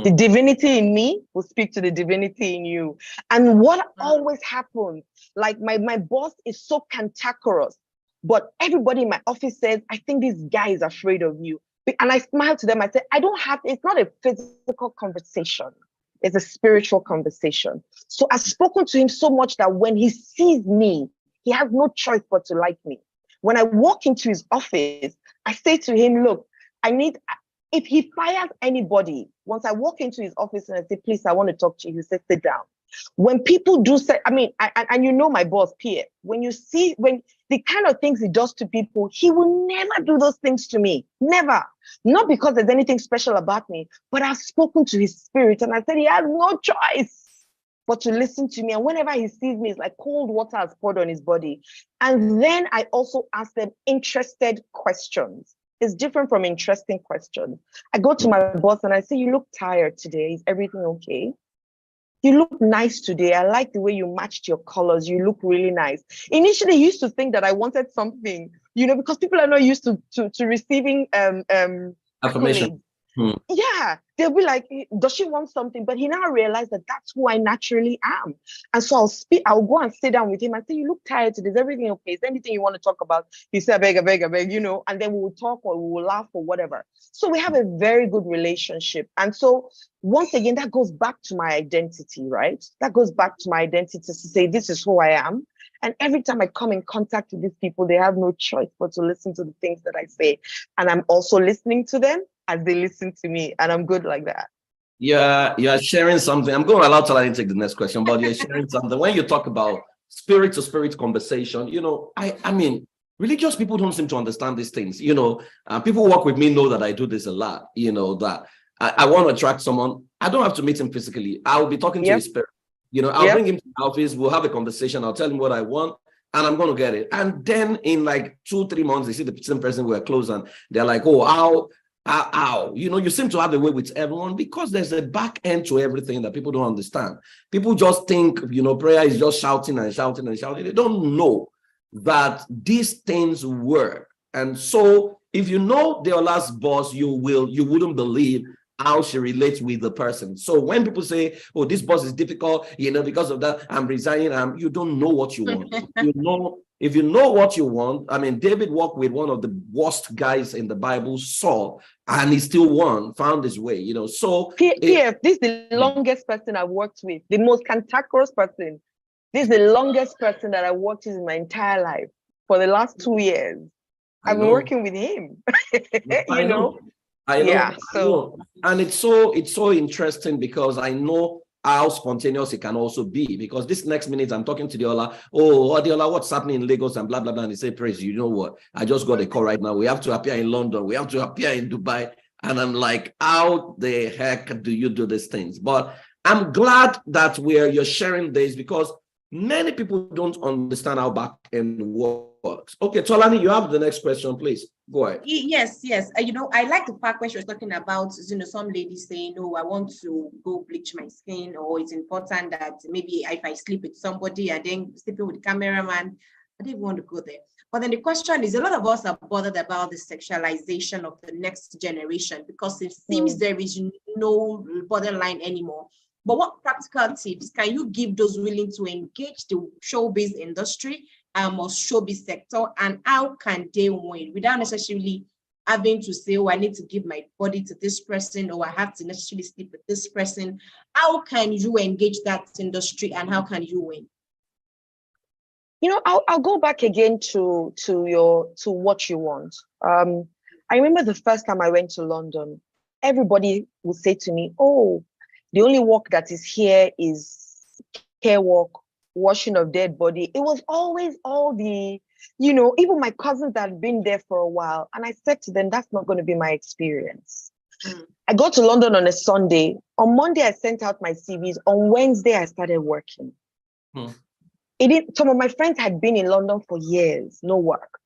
The divinity in me will speak to the divinity in you. And what always happens, like my boss is so cantankerous, but everybody in my office says, I think this guy is afraid of you. And I smile to them. I say, it's not a physical conversation. It's a spiritual conversation. So I've spoken to him so much that when he sees me, he has no choice but to like me. When I walk into his office, I say to him, look, if he fires anybody, once I walk into his office and I say, please, I want to talk to you, he says, sit down. When people do say, and you know my boss, Pierre, when the kind of things he does to people, he will never do those things to me. Never. Not because there's anything special about me, but I've spoken to his spirit and I said he has no choice but to listen to me. And whenever he sees me, it's like cold water has poured on his body. And then I also ask them interested questions. It's different from interesting questions. I go to my boss and I say, you look tired today. Is everything okay? You look nice today. I like the way you matched your colors. You look really nice. Initially, he used to think that I wanted something, because people are not used to receiving affirmation. Yeah, they'll be like, does she want something? But he now realized that that's who I naturally am. And so I'll go and sit down with him and say, you look tired today. Is everything okay? Is there anything you want to talk about? He said, I beg, and then we will talk or we will laugh or whatever. So we have a very good relationship. And so once again, that goes back to my identity, right? That goes back to my identity to say, this is who I am. And every time I come in contact with these people, they have no choice but to listen to the things that I say. And I'm also listening to them as they listen to me, and I'm good like that. Yeah, you're sharing something. I'm going to allow Tolani to take the next question, but you're sharing something. When you talk about spirit to spirit conversation, I mean, religious people don't seem to understand these things. People who work with me know that I do this a lot. That I want to attract someone. I don't have to meet him physically. I'll be talking to his spirit. I'll bring him to the office. We'll have a conversation. I'll tell him what I want, and I'm going to get it. And then in like 2-3 months, they see the same person we're close, and they're like, oh, you seem to have a way with everyone because there's a back end to everything that people don't understand. People just think, prayer is just shouting and shouting and shouting. They don't know that these things work. And so if you know Deola's boss, you wouldn't believe how she relates with the person. So when people say, oh, this boss is difficult, because of that, I'm resigning, you don't know what you want. If you know what you want, I mean, David worked with one of the worst guys in the Bible, Saul, and he still found his way, So PF, this is the longest person I've worked with, the most cantankerous person. This is the longest person that I worked with in my entire life for the last 2 years. I've been working with him. I know. Yeah. So and it's so interesting because I know how spontaneous it can also be, because this next minute I'm talking to Deola. Oh, Deola, what's happening in Lagos and blah blah blah, and they say, Praise, you know what? I just got a call right now. We have to appear in London. We have to appear in Dubai, and I'm like, how the heck do you do these things? But I'm glad that you're sharing this because many people don't understand how back end works. Okay, Tolani, you have the next question, please. Go ahead. Yes. I like the fact when she was talking about, some ladies saying, oh, I want to go bleach my skin, or it's important that maybe if I sleep with somebody and then sleeping with the cameraman, I didn't want to go there. But then the question is, a lot of us are bothered about the sexualization of the next generation because it seems there is no borderline anymore. But what practical tips can you give those willing to engage the showbiz industry or showbiz sector, and how can they win without necessarily having to say, oh, I need to give my body to this person, or I have to necessarily sleep with this person? How can you engage that industry, and how can you win? I'll go back again to what you want. I remember the first time I went to London, everybody would say to me, oh, the only work that is here is care work, washing of dead body. It was always all the, even my cousins that had been there for a while. And I said to them, that's not going to be my experience. I got to London on a Sunday. On Monday, I sent out my CVs. On Wednesday, I started working. Some of my friends had been in London for years, no work.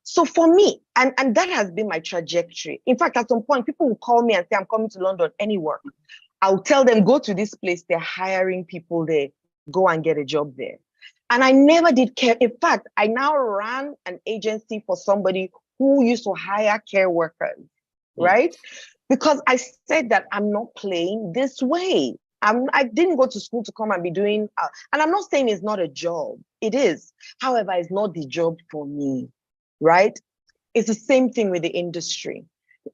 So for me, and that has been my trajectory. In fact, at some point, people will call me and say, I'm coming to London, any work. I'll tell them, go to this place. They're hiring people there. Go and get a job there. And I never did care. In fact, I now ran an agency for somebody who used to hire care workers, right? Because I said that I'm not playing this way. I didn't go to school to come and be doing, and I'm not saying it's not a job. It is. However, it's not the job for me, right? It's the same thing with the industry.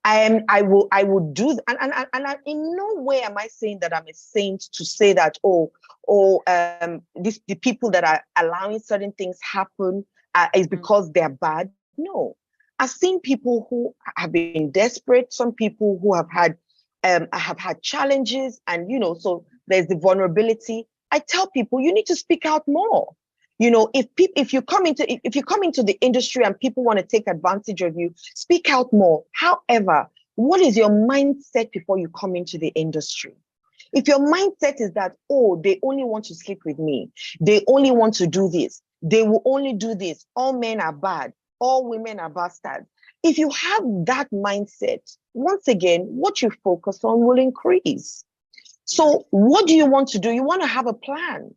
I will do, and in no way am I saying that I'm a saint to say that, the people that are allowing certain things happen is because they're bad. No, I've seen people who have been desperate, some people who have had challenges, and so there's the vulnerability. I tell people, you need to speak out more. You know, if you come into the industry and people want to take advantage of you, speak out more. However, what is your mindset before you come into the industry? If your mindset is that, oh, they only want to sleep with me, they only want to do this, they will only do this, all men are bad, all women are bastards. If you have that mindset, once again, what you focus on will increase. So what do you want to do? You want to have a plan.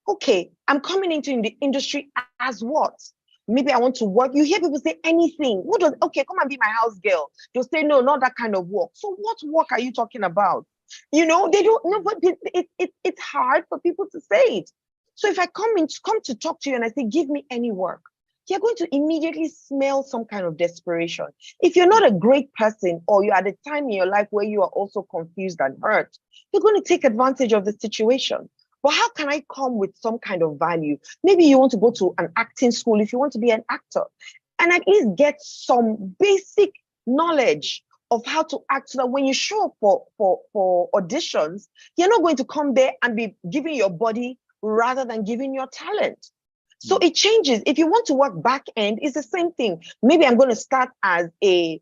Okay, I'm coming into the industry as what? Maybe I want to work. You hear people say anything. Okay, come and be my house girl. They'll say, no, not that kind of work. So what work are you talking about? You know, they don't know, but it's hard for people to say it. So if I come to talk to you and I say, give me any work, you're going to immediately smell some kind of desperation. If you're not a great person, or you're at a time in your life where you are also confused and hurt, you're going to take advantage of the situation. But how can I come with some kind of value? Maybe you want to go to an acting school if you want to be an actor, and at least get some basic knowledge of how to act, so that when you show up for auditions, you're not going to come there and be giving your body rather than giving your talent. So it changes. If you want to work back end, it's the same thing. Maybe I'm going to start as a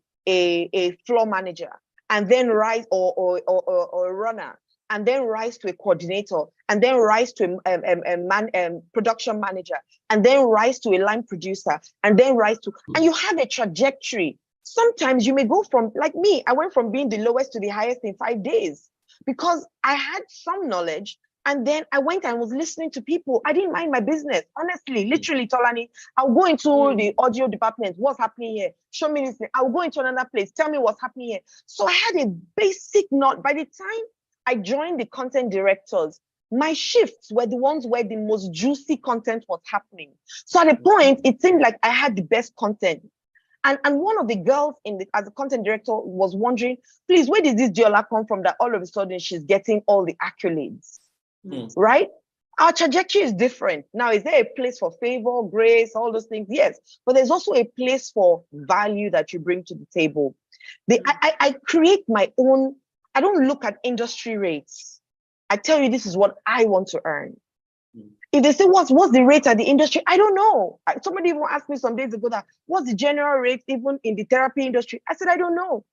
floor manager, and then rise, or a runner, and then rise to a coordinator, and then rise to a production manager, and then rise to a line producer, and then rise to, and you have a trajectory. Sometimes you may go from, like me, I went from being the lowest to the highest in 5 days, because I had some knowledge. And then I went and was listening to people. I didn't mind my business, honestly, literally, Tolani. I'll go into the audio department. What's happening here? Show me this thing. I'll go into another place. Tell me what's happening here. So I had a basic knowledge. By the time I joined the content directors, my shifts were the ones where the most juicy content was happening. So at a point, it seemed like I had the best content. And one of the girls as a content director was wondering, please, where did this Diola come from that all of a sudden she's getting all the accolades? Right? Our trajectory is different. Now, is there a place for favor, grace, all those things? Yes, but there's also a place for value that you bring to the table. I create my own. I don't look at industry rates. I tell you, this is what I want to earn. If they say, what's the rate at the industry? I don't know. Somebody even asked me some days ago that, what's the general rate even in the therapy industry? I said, I don't know.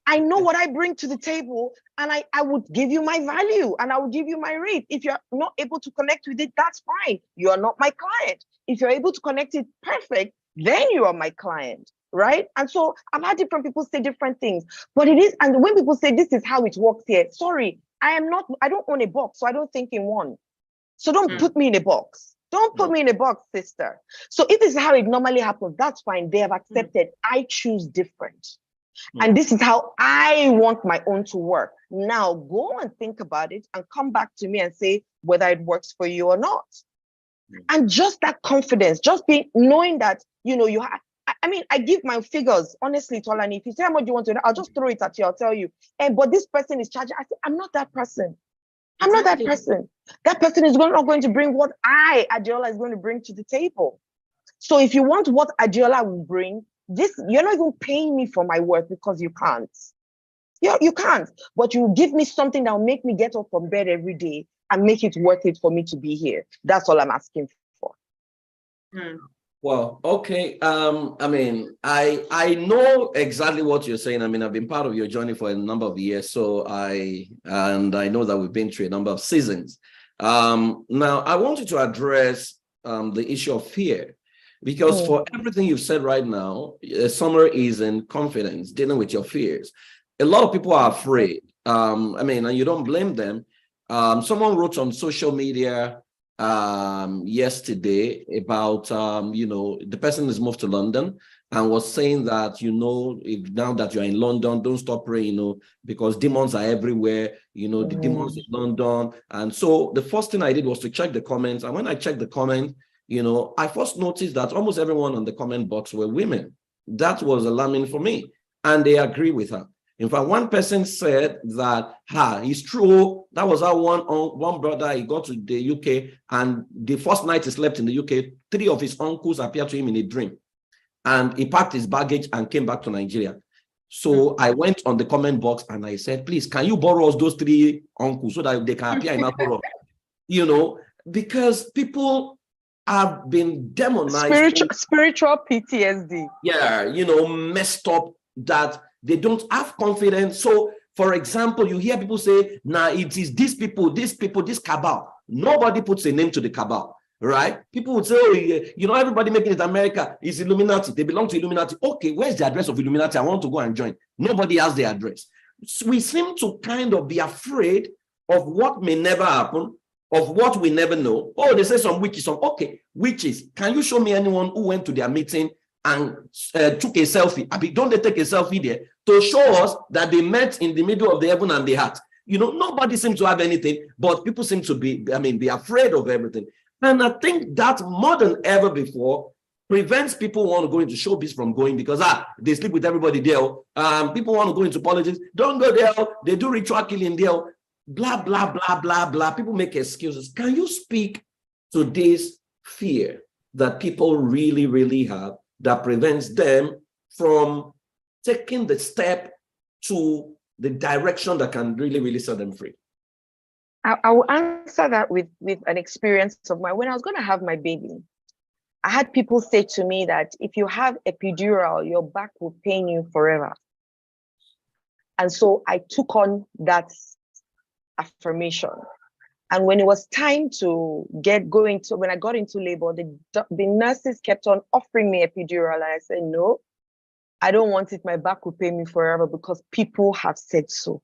I know what I bring to the table, and I would give you my value, and I will give you my rate. If you're not able to connect with it, that's fine. You are not my client. If you're able to connect it perfect, then you are my client, right? And so I've had different people say different things, but it is, and when people say this is how it works here, sorry, I don't own a box, so I don't think in one. So don't put me in a box. Don't put me in a box, sister. So if this is how it normally happens, that's fine. They have accepted. I choose different. And this is how I want my own to work. Now go and think about it and come back to me and say whether it works for you or not. And just that confidence, just knowing that, you know, you have, I mean, I give my figures, honestly, Tolani. If you say how much you want to know, I'll just throw it at you. I'll tell you. But this person is charging. I say, I'm not that person. I'm not that person. That person is not going to bring what I, Adeola, is going to bring to the table. So if you want what Adeola will bring, you're not even paying me for my work, because you can't. You can't. But you give me something that will make me get up from bed every day and make it worth it for me to be here. That's all I'm asking for. Well, okay. I mean, I know exactly what you're saying. I mean, I've been part of your journey for a number of years, so I know that we've been through a number of seasons. Now, I want you to address the issue of fear, because for everything you've said right now, a summary is in confidence, dealing with your fears. A lot of people are afraid. I mean, and you don't blame them. Someone wrote on social media yesterday about, you know, the person has moved to London and was saying that, you know, if now that you're in London, don't stop praying, you know, because demons are everywhere, you know, the demons in London. And so the first thing I did was to check the comments. And when I checked the comment, you know, I first noticed that almost everyone on the comment box were women. That was alarming for me. And they agree with her. In fact, one person said that, it's true. That was how one brother, he got to the UK, and the first night he slept in the UK, 3 of his uncles appeared to him in a dream. And he packed his baggage and came back to Nigeria. So I went on the comment box and I said, please, can you borrow us those 3 uncles so that they can appear in our borrow? You know, because people have been demonized. Spiritual PTSD. Yeah, messed up, that they don't have confidence. So, for example, you hear people say, nah, it is these people, this cabal. Nobody puts a name to the cabal, right? People would say, oh, everybody making it America is Illuminati. They belong to Illuminati. Okay, where's the address of Illuminati? I want to go and join. Nobody has the address. So we seem to kind of be afraid of what may never happen, of what we never know. Oh, they say some witches. Okay, witches. Can you show me anyone who went to their meeting and took a selfie? I mean, don't they take a selfie there to show us that they met in the middle of the heaven and the heart? Nobody seems to have anything, but people seem to be afraid of everything. And I think that more than ever before prevents people who want to go into showbiz from going, because they sleep with everybody there. People want to go into politics. Don't go there. They do ritual killing there. Blah, blah, blah, blah, blah. People make excuses. Can you speak to this fear that people really, really have that prevents them from taking the step to the direction that can really, really set them free? I will answer that with an experience of mine. When I was going to have my baby, I had people say to me that if you have epidural, your back will pain you forever. And so I took on that affirmation. And when it was time to when I got into labor, the nurses kept on offering me epidural. And I said, no, I don't want it. My back will pain me forever because people have said so.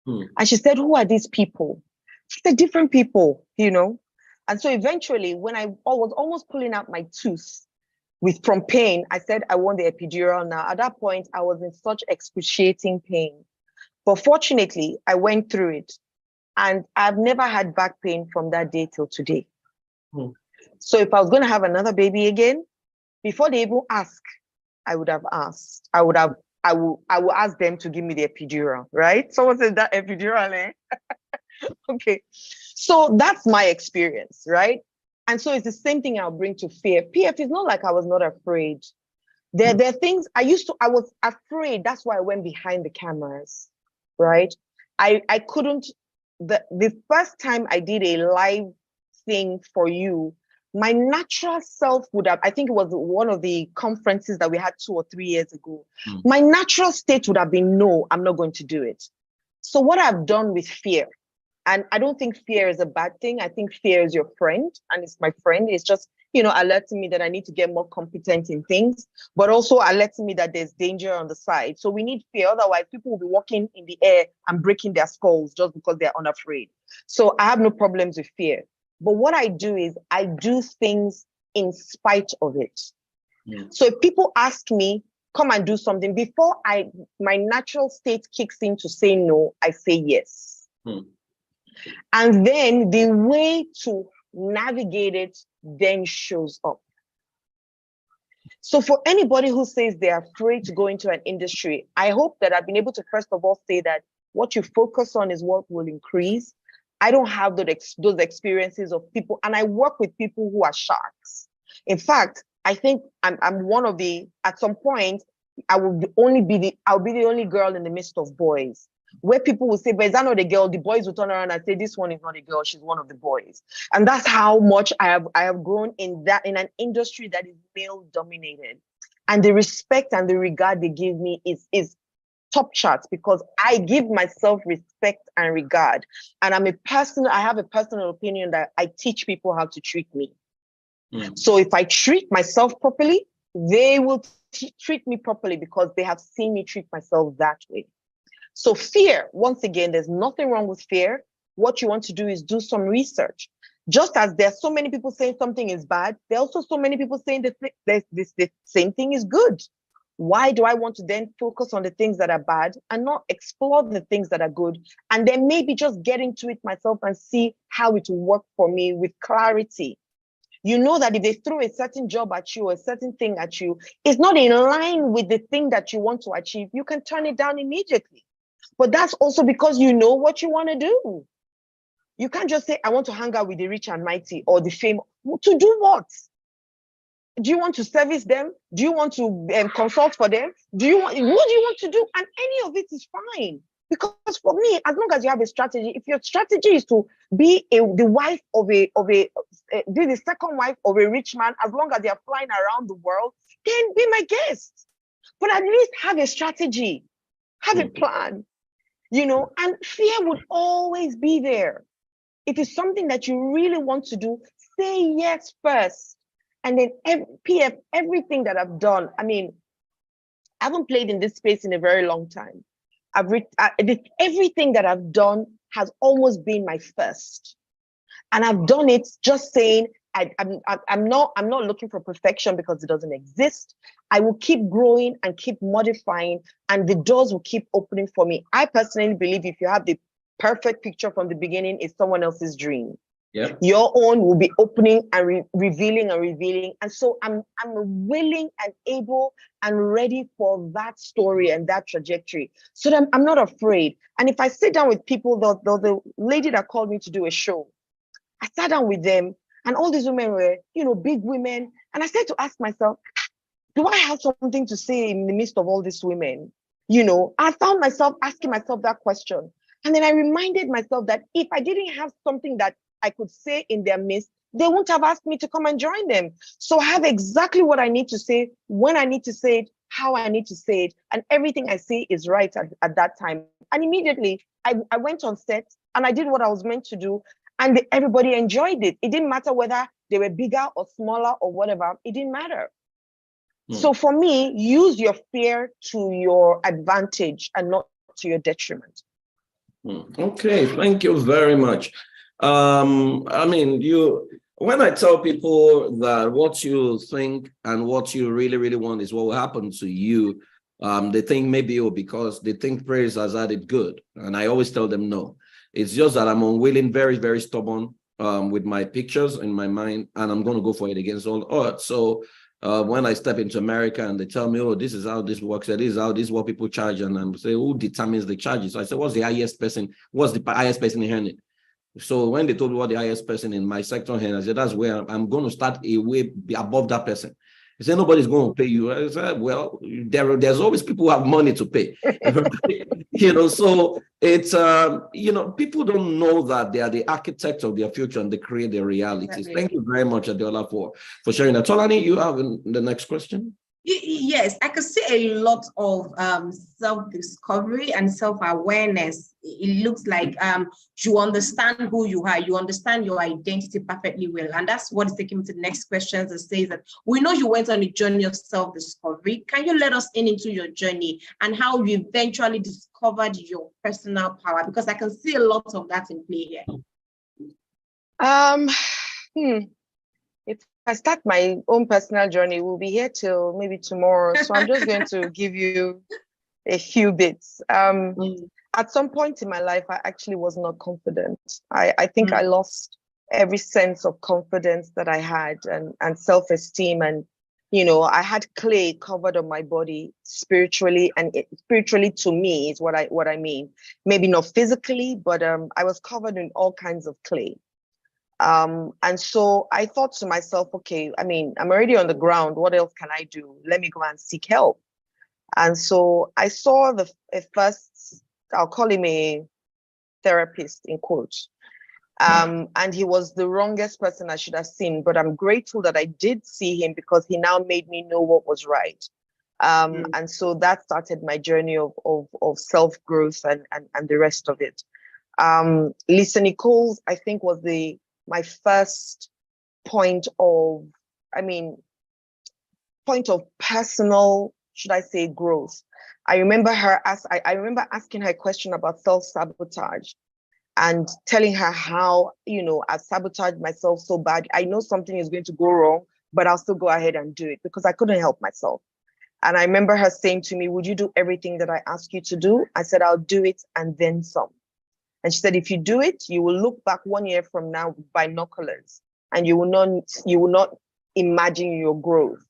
And she said, who are these people? She said, different people, And so eventually, when I was almost pulling out my tooth from pain, I said, I want the epidural now. At that point, I was in such excruciating pain. But fortunately, I went through it. And I've never had back pain from that day till today. So if I was going to have another baby again, before they even ask, I would have asked. I will ask them to give me the epidural, right? Someone said that epidural, eh? Okay. So that's my experience, right? And so it's the same thing I'll bring to fear. PF is not like I was not afraid. There are things I was afraid. That's why I went behind the cameras, right? I couldn't. The first time I did a live thing for you, my natural self would have, I think it was one of the conferences that we had 2 or 3 years ago. My natural state would have been, no, I'm not going to do it. So what I've done with fear, and I don't think fear is a bad thing. I think fear is your friend, and it's my friend. It's just, alerting me that I need to get more competent in things, but also alerting me that there's danger on the side. So we need fear. Otherwise, people will be walking in the air and breaking their skulls just because they're unafraid. So I have no problems with fear. But what I do is I do things in spite of it. So if people ask me, come and do something, before my natural state kicks in to say no, I say yes. And then the way to navigate it then shows up. So for anybody who says they're afraid to go into an industry, I hope that I've been able to first of all say that what you focus on is what will increase. I don't have those experiences of people, and I work with people who are sharks. In fact, I think I'm one of at some point, I'll be the only girl in the midst of boys, where people will say, but is that not a girl? The boys will turn around and say, this one is not a girl, she's one of the boys. And that's how much I have grown in an industry that is male dominated. And the respect and the regard they give me is top charts, because I give myself respect and regard. And I have a personal opinion that I teach people how to treat me. So if I treat myself properly, they will treat me properly because they have seen me treat myself that way. So fear, once again, there's nothing wrong with fear. What you want to do is do some research. Just as there's so many people saying something is bad, there are also so many people saying the same thing is good. Why do I want to then focus on the things that are bad and not explore the things that are good? And then maybe just get into it myself and see how it will work for me with clarity. You know that if they throw a certain job at you or a certain thing at you, it's not in line with the thing that you want to achieve, you can turn it down immediately. But that's also because you know what you want to do. You can't just say, I want to hang out with the rich and mighty or the famous. To do what? Do you want to service them? Do you want to consult for them? What do you want to do? And any of it is fine. Because for me, as long as you have a strategy, if your strategy is to be the wife of be the second wife of a rich man, as long as they are flying around the world, then be my guest. But at least have a strategy, have a plan, you know, and fear would always be there. If it's something that you really want to do, say yes first. And then PF, everything that I've done, I mean, I haven't played in this space in a very long time. Everything that I've done has almost been my first. And I've done it just saying, I'm not looking for perfection because it doesn't exist. I will keep growing and keep modifying, and the doors will keep opening for me. I personally believe if you have the perfect picture from the beginning, it's someone else's dream. Yeah. Your own will be opening and revealing and revealing. And so I'm willing and able and ready for that story and that trajectory, so that I'm not afraid. And if I sit down with people, the lady that called me to do a show, I sat down with them, and all these women were, you know, big women. And I started to ask myself, do I have something to say in the midst of all these women? You know, I found myself asking myself that question. And then I reminded myself that if I didn't have something that I could say in their midst, they wouldn't have asked me to come and join them. So I have exactly what I need to say, when I need to say it, how I need to say it, and everything I say is right at that time. And immediately I went on set and I did what I was meant to do, and everybody enjoyed it. It didn't matter whether they were bigger or smaller or whatever, it didn't matter. So for me, use your fear to your advantage and not to your detriment. Okay, thank you very much. I mean, when I tell people that what you think and what you really, really want is what will happen to you, they think maybe because they think praise has added good. And I always tell them no. It's just that I'm unwilling, very, very stubborn with my pictures in my mind, and I'm going to go for it against all odds. So when I step into America and they tell me, oh, this is how this works, this is what people charge, and I say, who determines the charges? So I said, what's the highest person in earning? So when they told me what the highest person in my sector earned, I said, that's where I'm going to start a way above that person. He said, nobody's going to pay you. I said, well, there's always people who have money to pay. You know, so it's, you know, people don't know that they are the architects of their future and they create their realities. Thank you very much, Adeola, for sharing that. Tolani, you have the next question? Yes, I could see a lot of self-discovery and self-awareness. It looks like you understand who you are, you understand your identity perfectly well. And that's what is taking me to the next question that says that we know you went on a journey of self-discovery. Can you let us into your journey and how you eventually discovered your personal power? Because I can see a lot of that in play here. If I start my own personal journey, we'll be here till maybe tomorrow. So I'm just going to give you a few bits. At some point in my life, I actually was not confident. I think I lost every sense of confidence that I had and self-esteem. And, you know, I had clay covered on my body spiritually, and spiritually to me is what I mean. Maybe not physically, but I was covered in all kinds of clay. And so I thought to myself, okay, I mean, I'm already on the ground. What else can I do? Let me go and seek help. And so I saw the first, I'll call him a therapist in quotes. And he was the wrongest person I should have seen, but I'm grateful that I did see him because he now made me know what was right. And so that started my journey of self-growth and the rest of it. Lisa Nichols, I think, was my first point of personal, should I say, growth. I remember asking her a question about self-sabotage and telling her how, you know, I've sabotaged myself so bad. I know something is going to go wrong, but I'll still go ahead and do it because I couldn't help myself. And I remember her saying to me, would you do everything that I ask you to do? I said, I'll do it and then some. And she said, if you do it, you will look back 1 year from now with binoculars and you will not imagine your growth.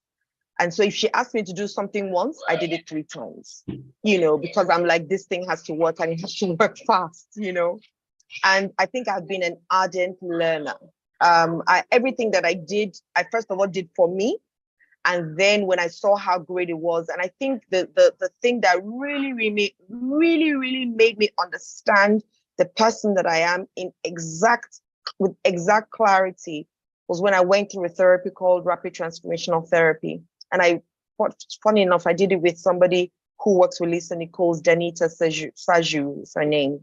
And so if she asked me to do something once, I did it 3 times, you know, because I'm like, this thing has to work and it has to work fast, you know. And I think I've been an ardent learner. Everything that I did, I first of all did for me. And then when I saw how great it was, and I think the thing that really made me understand the person that I am with exact clarity was when I went through a therapy called Rapid Transformational Therapy. And funny enough, I did it with somebody who works with Lisa Nichols, Danita Saju is her name.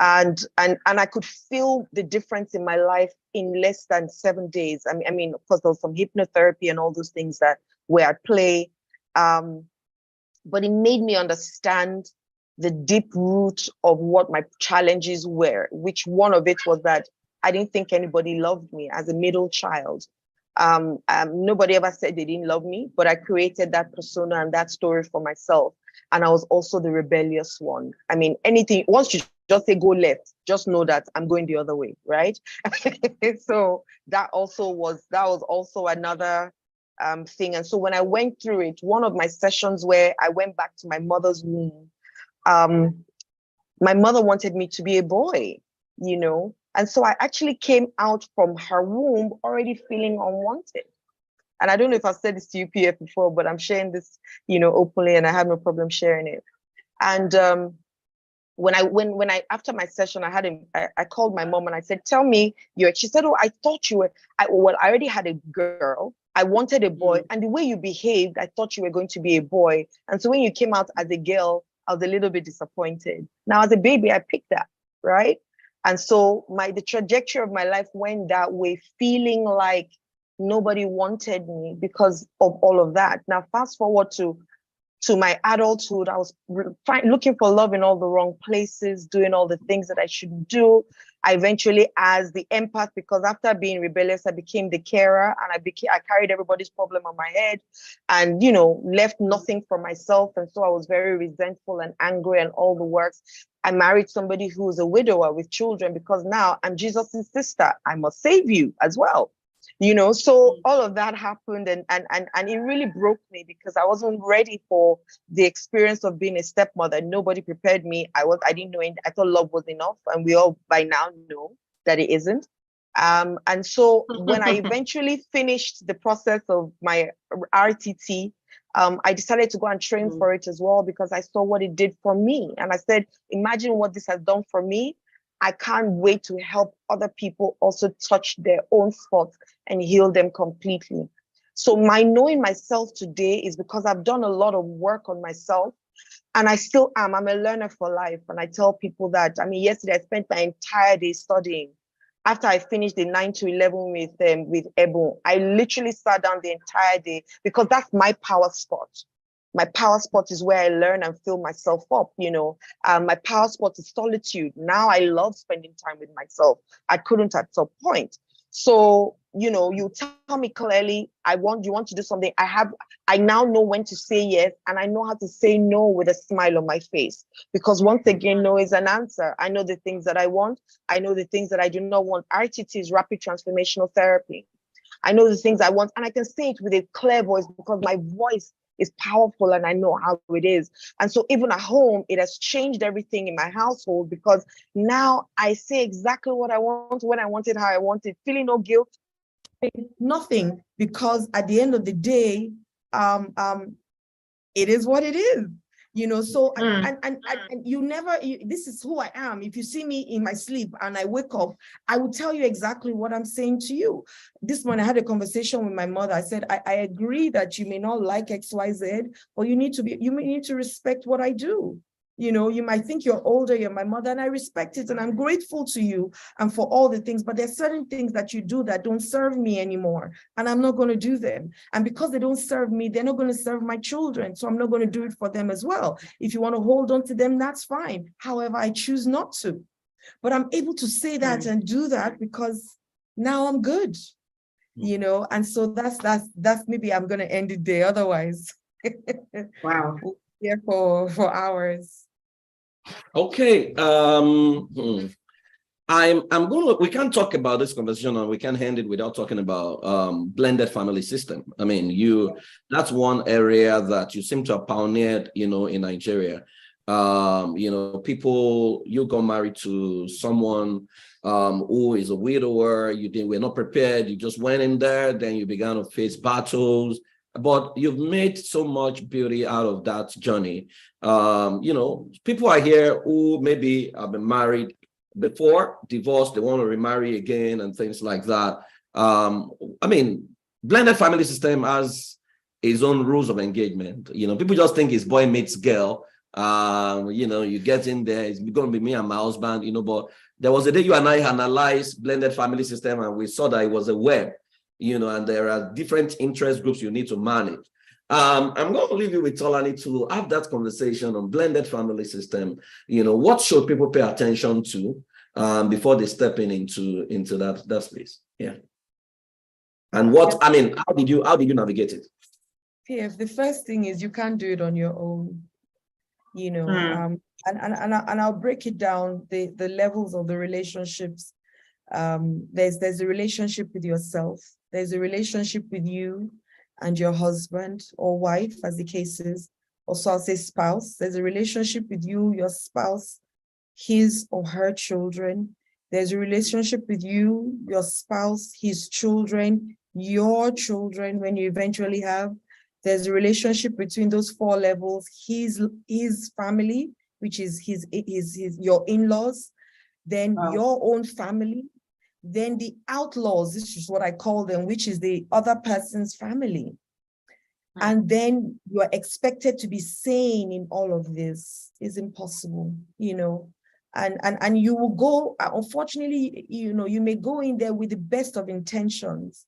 And I could feel the difference in my life in less than 7 days. I mean, of course, there was some hypnotherapy and all those things that were at play. But it made me understand the deep root of what my challenges were, which one of it was that I didn't think anybody loved me as a middle child. Nobody ever said they didn't love me, but I created that persona and that story for myself. And I was also the rebellious one. I mean, anything, once you just say go left, just know that I'm going the other way, right? So that was also another thing. And so when I went through it, one of my sessions where I went back to my mother's womb, my mother wanted me to be a boy, you know? And so I actually came out from her womb already feeling unwanted. And I don't know if I've said this to you, PF, before, but I'm sharing this, you know, openly, and I have no problem sharing it. And when I after my session, I called my mom and I said, "Tell me, she said, oh, I thought you were, I already had a girl. I wanted a boy, and the way you behaved, I thought you were going to be a boy. And so when you came out as a girl, I was a little bit disappointed. Now, as a baby, I picked that, right? And so the trajectory of my life went that way, feeling like nobody wanted me because of all of that. Now, fast forward to my adulthood, I was looking for love in all the wrong places, doing all the things that I shouldn't do. I eventually, as the empath, because after being rebellious, I became the carer, and I carried everybody's problem on my head, and you know, left nothing for myself. And so I was very resentful and angry and all the works. I married somebody who was a widower with children because now I'm Jesus's sister. I must save you as well. You know, so all of that happened, and it really broke me because I wasn't ready for the experience of being a stepmother. Nobody prepared me. I didn't know. I thought love was enough, and we all by now know that it isn't. And so when I eventually finished the process of my RTT, I decided to go and train for it as well because I saw what it did for me, and I said, imagine what this has done for me. I can't wait to help other people also touch their own spots and heal them completely. So my knowing myself today is because I've done a lot of work on myself, and I still am. I'm a learner for life. And I tell people that, I mean, yesterday I spent my entire day studying. After I finished the 9 to 11 with Ebon, I literally sat down the entire day because that's my power spot. My power spot is where I learn and fill myself up, you know. My power spot is solitude. Now I love spending time with myself. I couldn't at some point. So, you know, you tell me clearly, you want to do something. I now know when to say yes, and I know how to say no with a smile on my face. Because once again, no is an answer. I know the things that I want. I know the things that I do not want. RTT is Rapid Transformational Therapy. I know the things I want, and I can say it with a clear voice because my voice is powerful and I know how it is. And so even at home, it has changed everything in my household because now I say exactly what I want, when I want it, how I want it, feeling no guilt. Nothing, because at the end of the day, it is what it is. You know, so and you never, this is who I am. If you see me in my sleep and I wake up, I will tell you exactly what I'm saying to you. This morning I had a conversation with my mother. I said, I agree that you may not like XYZ, but you need to respect what I do. You know, you might think you're older, you're my mother, and I respect it, and I'm grateful to you and for all the things, but there's certain things that you do that don't serve me anymore, and I'm not going to do them. And because they don't serve me, they're not going to serve my children, so I'm not going to do it for them as well. If you want to hold on to them, that's fine. However, I choose not to. But I'm able to say that and do that because now I'm good, you know, and so that's maybe I'm going to end it there. Otherwise, wow, we'll be here for hours. Okay. We can't talk about this conversation and we can't end it without talking about blended family system. I mean, that's one area that you seem to have pioneered, you know, in Nigeria. You know, you got married to someone who is a widower, were not prepared, you just went in there, then you began to face battles, but you've made so much beauty out of that journey. You know, people are here who maybe have been married before, divorced, they want to remarry again and things like that. I mean, blended family system has its own rules of engagement. You know, people just think it's boy meets girl. You know, you get in there, it's going to be me and my husband, you know, but there was a day you and I analyzed blended family system and we saw that it was a web, you know, and there are different interest groups you need to manage. I'm going to leave you with Tolani to have that conversation on blended family system. You know, what should people pay attention to before they step into that space? Yeah. And what, I mean, how did you navigate it? Yeah, the first thing is you can't do it on your own, you know, and I'll break it down, the levels of the relationships. There's a relationship with yourself. There's a relationship with you and your husband or wife, as the case is. Also, I'll say spouse. There's a relationship with you, your spouse, his or her children. There's a relationship with you, your spouse, his children, your children, when you eventually have. There's a relationship between those four levels, his family, which is your in-laws, then your own family, then the outlaws, this is what I call them, which is the other person's family. And then you are expected to be sane in all of this. Is impossible, you know. And you will go, unfortunately, you know, you may go in there with the best of intentions,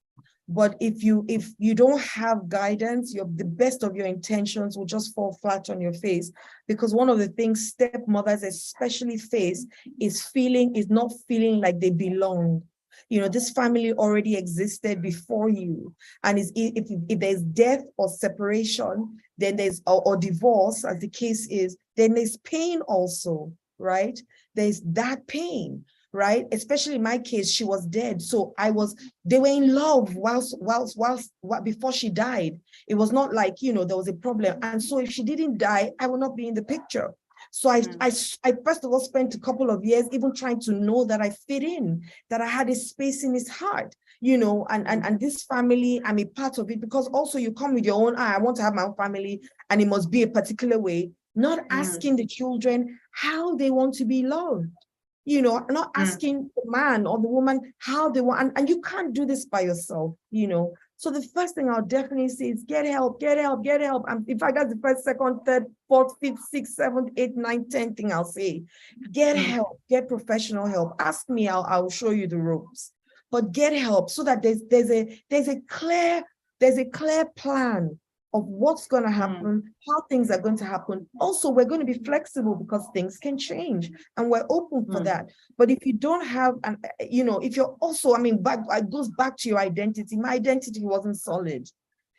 but if you don't have guidance, the best of your intentions will just fall flat on your face. Because one of the things stepmothers especially face is not feeling like they belong. You know, this family already existed before you. And if there's death or separation, then there's, or divorce, as the case is, then there's pain also, right? There's that pain, right? Especially in my case, she was dead. So they were in love whilst before she died. It was not like, you know, there was a problem. And so if she didn't die, I would not be in the picture. So I first of all spent a couple of years even trying to know that I fit in, that I had a space in his heart, you know, and this family, I'm a part of it, because also you come with your own, I want to have my own family and it must be a particular way, not asking the children how they want to be loved, you know, not asking the man or the woman how they want, and you can't do this by yourself, you know. So the first thing I'll definitely say is get help, get help, get help. And if I got the first, second, third, fourth, fifth, sixth, seventh, eighth, ninth, 10th thing I'll say, get help, get professional help. Ask me, I'll show you the ropes. But get help so that there's a clear plan of what's going to happen, how things are going to happen. Also, we're going to be flexible because things can change and we're open for that. But if you don't have, you know, if you're also, I mean, it goes back to your identity. My identity wasn't solid,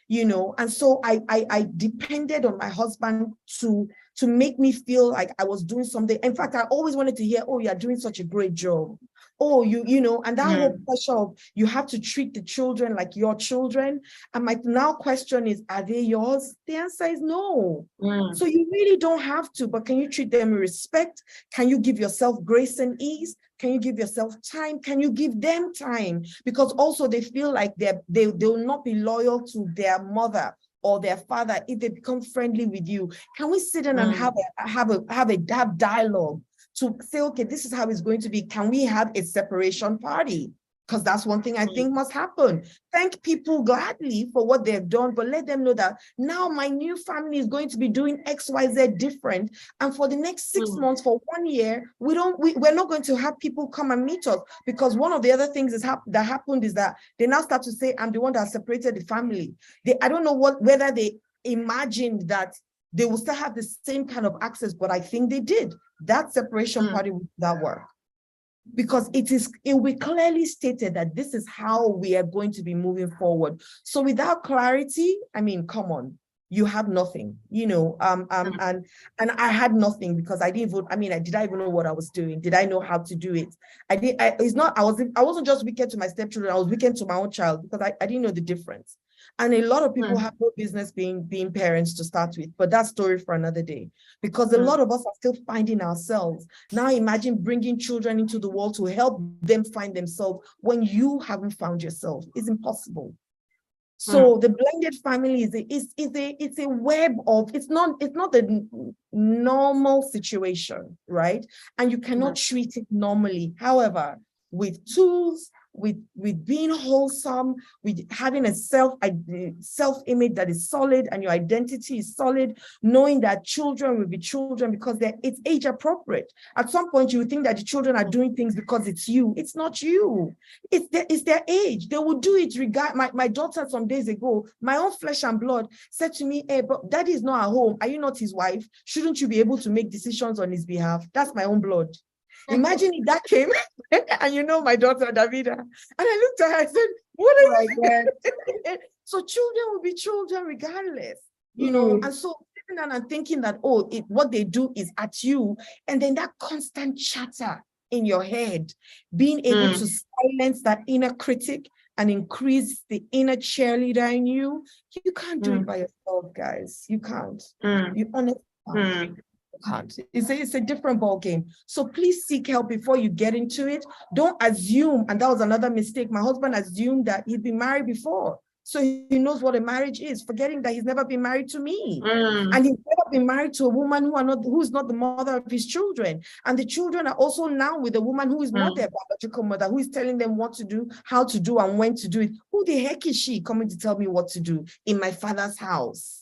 you know, and so I depended on my husband to make me feel like I was doing something. In fact, I always wanted to hear, oh, you're doing such a great job. Oh, you know, and that whole pressure of you have to treat the children like your children. And my now question is, are they yours? The answer is no. So you really don't have to, but can you treat them with respect? Can you give yourself grace and ease? Can you give yourself time? Can you give them time? Because also they feel like they will not be loyal to their mother or their father if they become friendly with you. Can we sit in and have dialogue to say, okay, this is how it's going to be. Can we have a separation party? Because that's one thing I think must happen. Thank people gladly for what they've done, but let them know that now my new family is going to be doing X, Y, Z different. And for the next 6 months, for 1 year, we're not going to have people come and meet us, because one of the other things that happened is that they now start to say, I'm the one that separated the family. I don't know whether they imagined that they will still have the same kind of access, but I think they did. That separation party will not work, because it will be clearly stated that this is how we are going to be moving forward. So without clarity, I mean, come on, you have nothing, you know, and I had nothing because I didn't vote. I mean, did I even know what I was doing? Did I know how to do it? I wasn't just wicked to my stepchildren, I was wicked to my own child, because I didn't know the difference. And a lot of people have no business being parents to start with, but that's story for another day, because a lot of us are still finding ourselves. Now imagine bringing children into the world to help them find themselves when you haven't found yourself. It's impossible. So the blended family is a web of, it's not a normal situation, right? And you cannot treat it normally. However, with tools, with being wholesome, with having a self-image that is solid and your identity is solid, knowing that children will be children because it's age appropriate. At some point, you would think that the children are doing things because it's you. It's not you. It's their age. They will do it my daughter some days ago, my own flesh and blood, said to me, hey, but daddy is not at home. Are you not his wife? Shouldn't you be able to make decisions on his behalf? That's my own blood. Imagine if that came, and you know my daughter, Davida. And I looked at her, I said, what are you doing? So children will be children regardless, you know? And so sitting down and thinking that, what they do is at you. And then that constant chatter in your head, being able to silence that inner critic and increase the inner cheerleader in you. You can't do it by yourself, guys. You can't. You honestly can't. It's a different ball game. So please seek help before you get into it. Don't assume, and that was another mistake. My husband assumed that he'd been married before, so he knows what a marriage is, forgetting that he's never been married to me. And he's never been married to a woman who's not the mother of his children. And the children are also now with a woman who is not their biological mother, who is telling them what to do, how to do, and when to do it. Who the heck is she coming to tell me what to do in my father's house?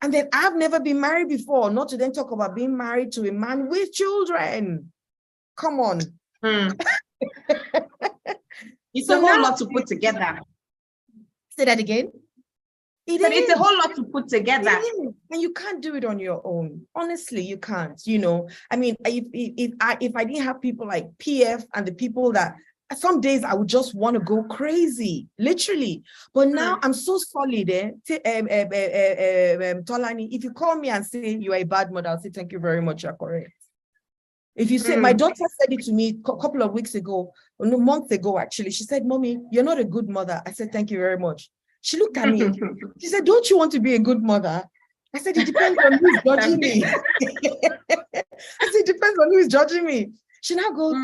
And then I've never been married before, not to then talk about being married to a man with children. Come on. It's a whole lot to put together. Say that again. It's a whole lot to put together. And you can't do it on your own. Honestly, you can't, you know. I mean, if I didn't have people like PF and the people that some days I would just want to go crazy, literally. But now I'm so solid. Tolani, if you call me and say you are a bad mother, I'll say thank you very much, you're correct. If you say, my daughter said it to me a couple of weeks ago, months ago actually, she said, Mommy, you're not a good mother. I said, thank you very much. She looked at me, she said, don't you want to be a good mother? I said, it depends on who's judging me. I said, it depends on who's judging me. She now goes,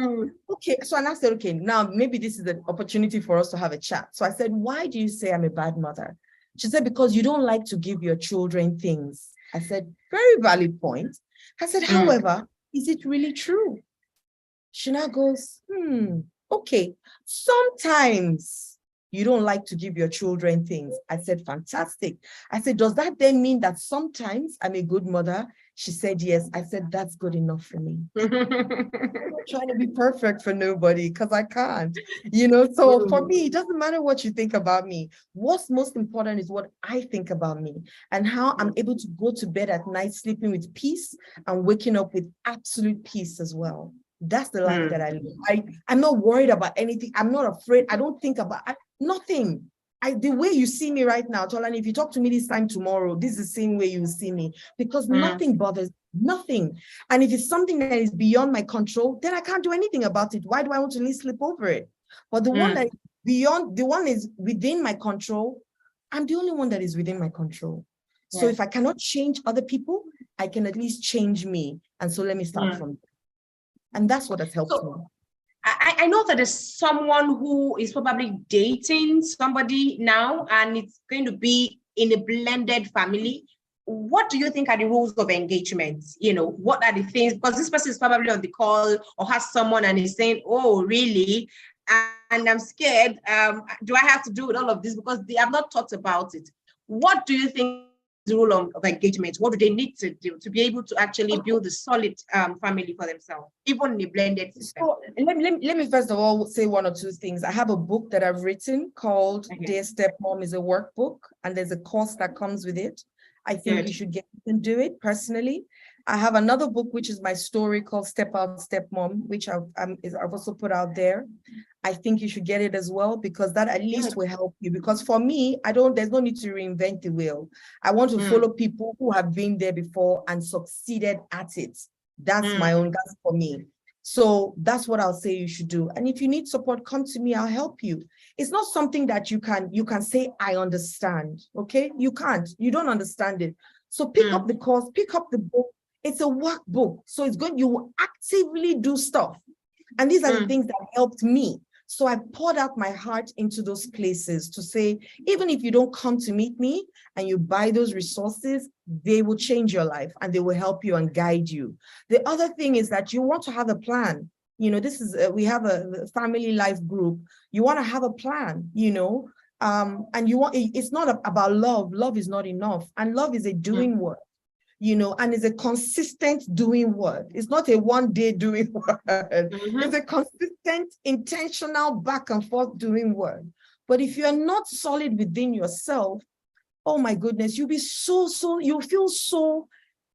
okay. So I said, okay, now maybe this is an opportunity for us to have a chat. So I said, why do you say I'm a bad mother? She said, because you don't like to give your children things. I said, very valid point. I said, however, is it really true? She now goes, okay, sometimes you don't like to give your children things. I said, fantastic. I said, does that then mean that sometimes I'm a good mother? She said, yes. I said, that's good enough for me. I'm not trying to be perfect for nobody because I can't, you know? So for me, it doesn't matter what you think about me. What's most important is what I think about me and how I'm able to go to bed at night, sleeping with peace and waking up with absolute peace as well. That's the life that I live. I'm not worried about anything. I'm not afraid. I don't think about nothing. The way you see me right now, Tolani, if you talk to me this time tomorrow, this is the same way you see me because nothing bothers, nothing. And if it's something that is beyond my control, then I can't do anything about it. Why do I want to at least slip over it? But the one that is beyond, the one is within my control, I'm the only one that is within my control. So if I cannot change other people, I can at least change me. And so let me start from there. And that's what has helped me. I know that there's someone who is probably dating somebody now and it's going to be in a blended family. What do you think are the rules of engagement? You know, what are the things? Because this person is probably on the call or has someone and is saying, oh, really? And I'm scared. Do I have to do with all of this? Because they have not talked about it. What do you think is the rule of engagement? What do they need to do to be able to actually build a solid family for themselves, even in a blended system? So let me first of all say one or two things. I have a book that I've written called Dear Stepmom is a workbook, and there's a course that comes with it. I think you should get and do it personally. I have another book, which is my story called Step Out Stepmom, which I've also put out there. I think you should get it as well, because that at least will help you. Because for me, there's no need to reinvent the wheel. I want to follow people who have been there before and succeeded at it. That's that's for me. So that's what I'll say you should do. And if you need support, come to me, I'll help you. It's not something that you can say, I understand, okay? You can't, you don't understand it. So pick up the course, pick up the book. It's a workbook. So you will actively do stuff. And these are the things that helped me. So I poured out my heart into those places to say, even if you don't come to meet me and you buy those resources, they will change your life and they will help you and guide you. The other thing is that you want to have a plan. You know, this is, we have a family life group. You want to have a plan, you know, and you want, it's not about love. Love is not enough. And love is a doing work, you know, and it's a consistent doing work. It's not a one-day doing work. It's a consistent, intentional back and forth doing work. But if you're not solid within yourself, oh my goodness, you'll be you'll feel so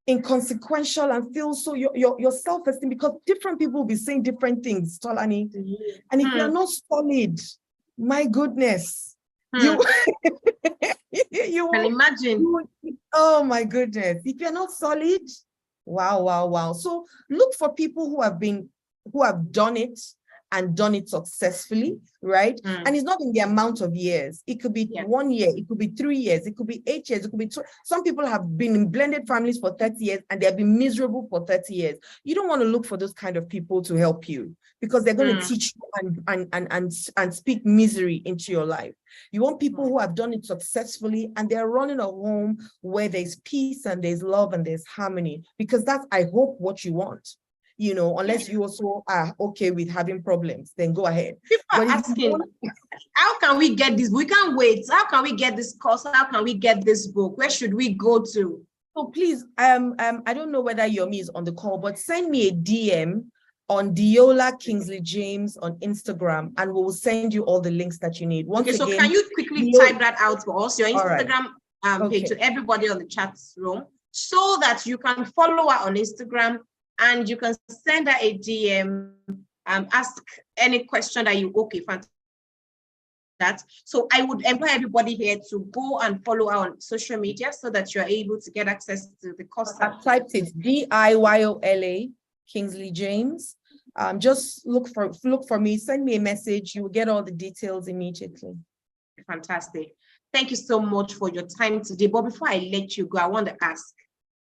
inconsequential and feel so your self-esteem, because different people will be saying different things, Tolani. And if you're not solid, my goodness, you can imagine. Oh my goodness, if you're not solid, wow. So look for people who have done it and done it successfully, right? And it's not in the amount of years. It could be 1 year, it could be 3 years, it could be 8 years, it could be some people have been in blended families for 30 years and they have been miserable for 30 years. You don't want to look for those kind of people to help you, because they're going to teach you and speak misery into your life. You want people who have done it successfully and they're running a home where there's peace and there's love and there's harmony, because that's, I hope, what you want. You know, unless you also are okay with having problems, then go ahead. People are asking, how can we get this? We can't wait. How can we get this course? How can we get this book? Where should we go to? So please, I don't know whether Yomi is on the call, but send me a DM on Diola Kingsley James on Instagram, and we will send you all the links that you need. Once okay, so again, can you quickly type that out for us, your Instagram page, Okay. to everybody on the chat room, so that you can follow her on Instagram and you can send her a DM, ask any question that you, okay, fantastic. So I would invite everybody here to go and follow her on social media so that you're able to get access to the course. I've typed it, Diola Kingsley James. Just look for me, send me a message, you will get all the details immediately. Fantastic. Thank you so much for your time today. But before I let you go, I want to ask,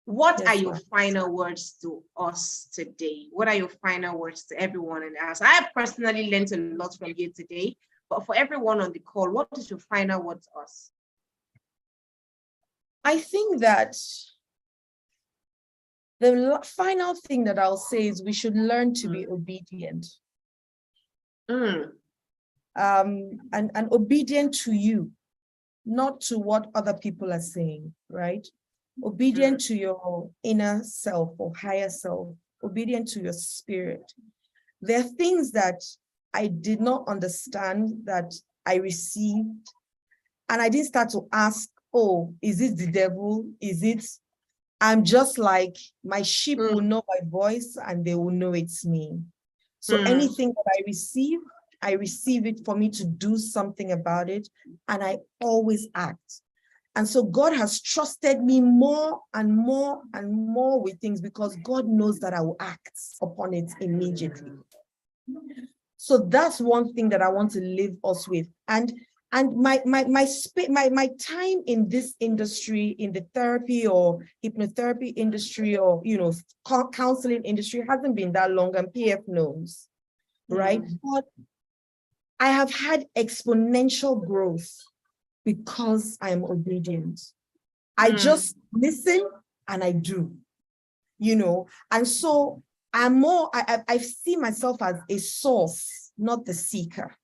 what are your final words to us today? What are your final words to everyone in us? I have personally learned a lot from you today, but for everyone on the call, what is your final word to us? I think that the final thing that I'll say is we should learn to be obedient. And obedient to you, not to what other people are saying, right? Obedient to your inner self or higher self, obedient to your spirit. There are things that I did not understand that I received, and I didn't start to ask, oh, is it the devil? Is it? I'm just like, my sheep will know my voice and they will know it's me. So anything that I receive it for me to do something about it, and I always act. And so God has trusted me more and more and more with things, because God knows that I will act upon it immediately. So that's one thing that I want to leave us with. And my time in this industry, in the therapy or hypnotherapy industry, or counseling industry, hasn't been that long, and PF knows, right? But I have had exponential growth because I am obedient. I just listen and I do, and so I'm more, I see myself as a source, not the seeker.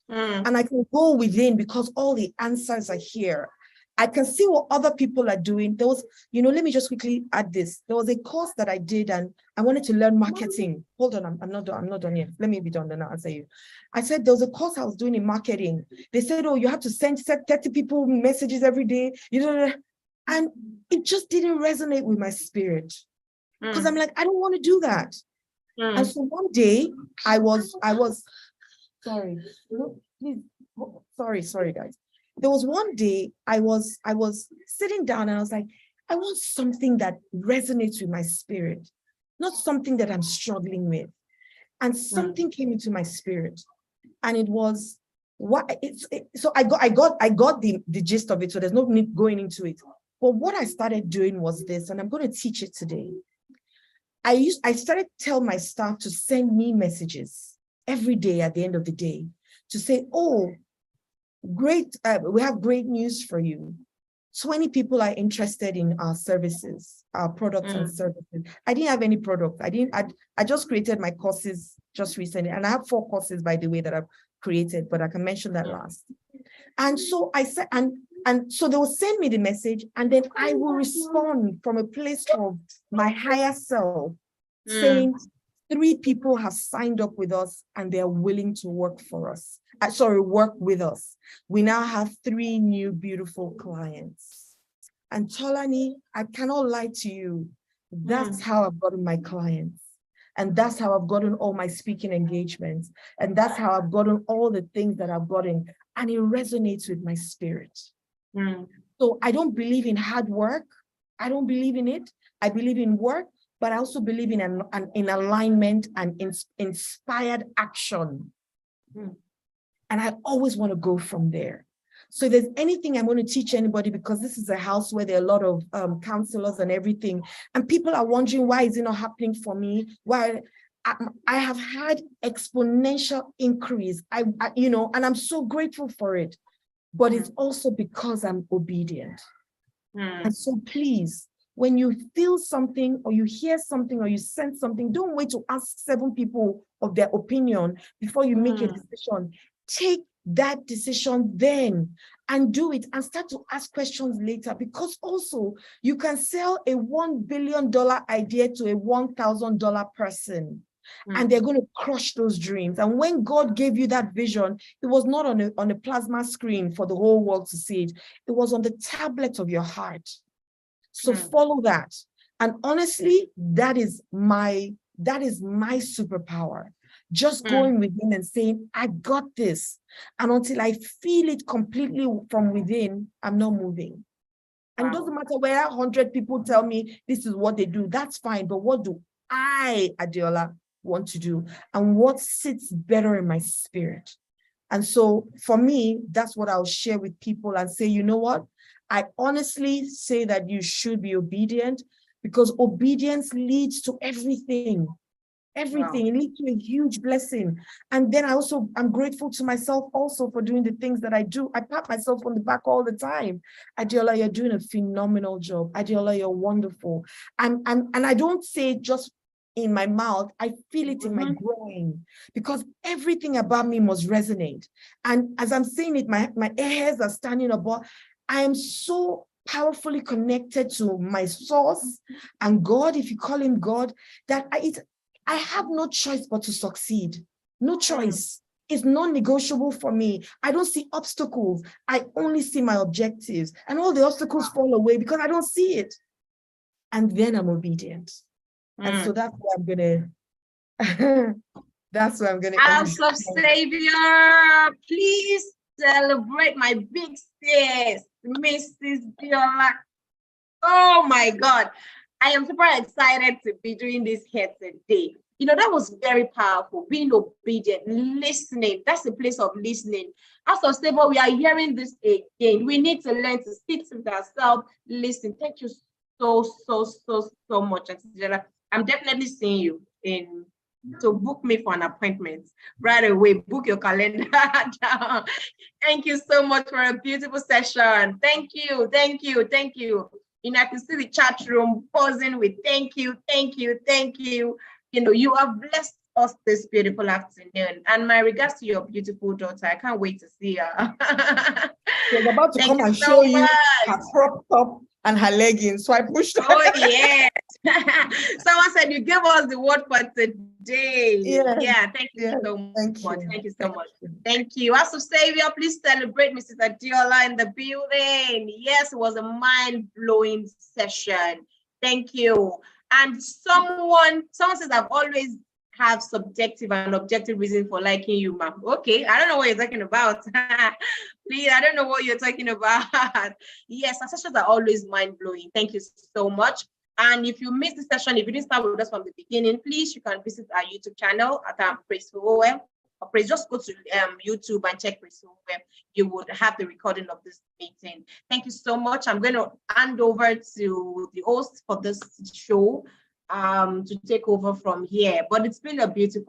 And I can go within because all the answers are here. I can see what other people are doing. There was, let me just quickly add this. There was a course that I did and I wanted to learn marketing. Hold on, I'm not done yet. Let me be done, then I'll answer you. I said, there was a course I was doing in marketing. They said, oh, you have to send 30 people messages every day. And it just didn't resonate with my spirit. Because I'm like, I don't want to do that. And so one day I was, sorry, please, sorry guys. There was one day I was sitting down and I was like, I want something that resonates with my spirit, not something that I'm struggling with. And something came into my spirit, and it was so I got the gist of it. So there's no need going into it. But what I started doing was this, and I'm going to teach it today. I started to tell my staff to send me messages. every day at the end of the day to say, oh, great, we have great news for you. 20 people are interested in our services, our products and services. I didn't have any product. I just created my courses just recently. And I have 4 courses, by the way, that I've created, but I can mention that last. And so I said, and so they will send me the message, and then I will respond from a place of my higher self, saying 3 people have signed up with us and they're willing to work for us. Work with us. We now have 3 new beautiful clients. And Tolani, I cannot lie to you. That's how I've gotten my clients. And that's how I've gotten all my speaking engagements. And that's how I've gotten all the things that I've gotten. And it resonates with my spirit. So I don't believe in hard work. I don't believe in it. I believe in work, but I also believe in alignment and inspired action. And I always want to go from there. So if there's anything I'm going to teach anybody, because this is a house where there are a lot of counselors and everything, and people are wondering, why is it not happening for me? Why? I have had exponential increase, and I'm so grateful for it. But it's also because I'm obedient. And so please, when you feel something or you hear something or you sense something, don't wait to ask 7 people of their opinion before you make a decision. Take that decision then and do it, and start to ask questions later, because also you can sell a $1 billion idea to a $1,000 person. And they're going to crush those dreams. And when God gave you that vision, it was not on a plasma screen for the whole world to see it. It was on the tablet of your heart. So follow that. And honestly, that is my superpower. Just going within and saying, I got this. And until I feel it completely from within, I'm not moving. And it doesn't matter whether 100 people tell me this is what they do. That's fine. But what do I, Adeola, want to do, and what sits better in my spirit? And so for me, that's what I'll share with people and say, you know what? I honestly say that you should be obedient, because obedience leads to everything. Everything. It leads to a huge blessing. And then I'm grateful to myself also for doing the things that I do. I pat myself on the back all the time. Adeola, you're doing a phenomenal job. Adeola, you're wonderful. And I don't say it just in my mouth, I feel it in my groin, because everything about me must resonate. And as I'm saying it, my hairs are standing above. I am so powerfully connected to my source and God, if you call him God, that I have no choice but to succeed. No choice. It's non-negotiable for me. I don't see obstacles. I only see my objectives, and all the obstacles fall away because I don't see it. And then I'm obedient. And so that's what I'm gonna. That's what I'm gonna. House of Savior, please celebrate my big sis, Mrs. Biola. Oh my God, I am super excited to be doing this here today. You know, that was very powerful. Being obedient, listening. That's the place of listening. House of Savior, we are hearing this again. We need to learn to sit with ourselves, listen. Thank you so much, Angela. I'm definitely seeing you in. So book me for an appointment right away. Book your calendar down. Thank you so much for a beautiful session. Thank you. You know, I can see the chat room buzzing with thank you. You know, you have blessed us this beautiful afternoon. And my regards to your beautiful daughter. I can't wait to see her. She's about to come and show you her crop top and her leggings. So I pushed her. Oh, yeah. Someone said you gave us the word for today. Yeah, thank you so much. Thank you so much. Thank you. House of Savior, please celebrate Mrs. Adeola in the building. Yes, it was a mind-blowing session. Thank you. And someone says, I've always have subjective and objective reason for liking you, ma'am. Okay, I don't know what you're talking about. Please, I don't know what you're talking about. Yes, our sessions are always mind-blowing. Thank you so much. And if you missed the session, if you didn't start with us from the beginning, please, you can visit our YouTube channel at Praise for OM. Or please just go to YouTube and check Praise for OM. You would have the recording of this meeting. Thank you so much. I'm going to hand over to the host for this show to take over from here. But it's been a beautiful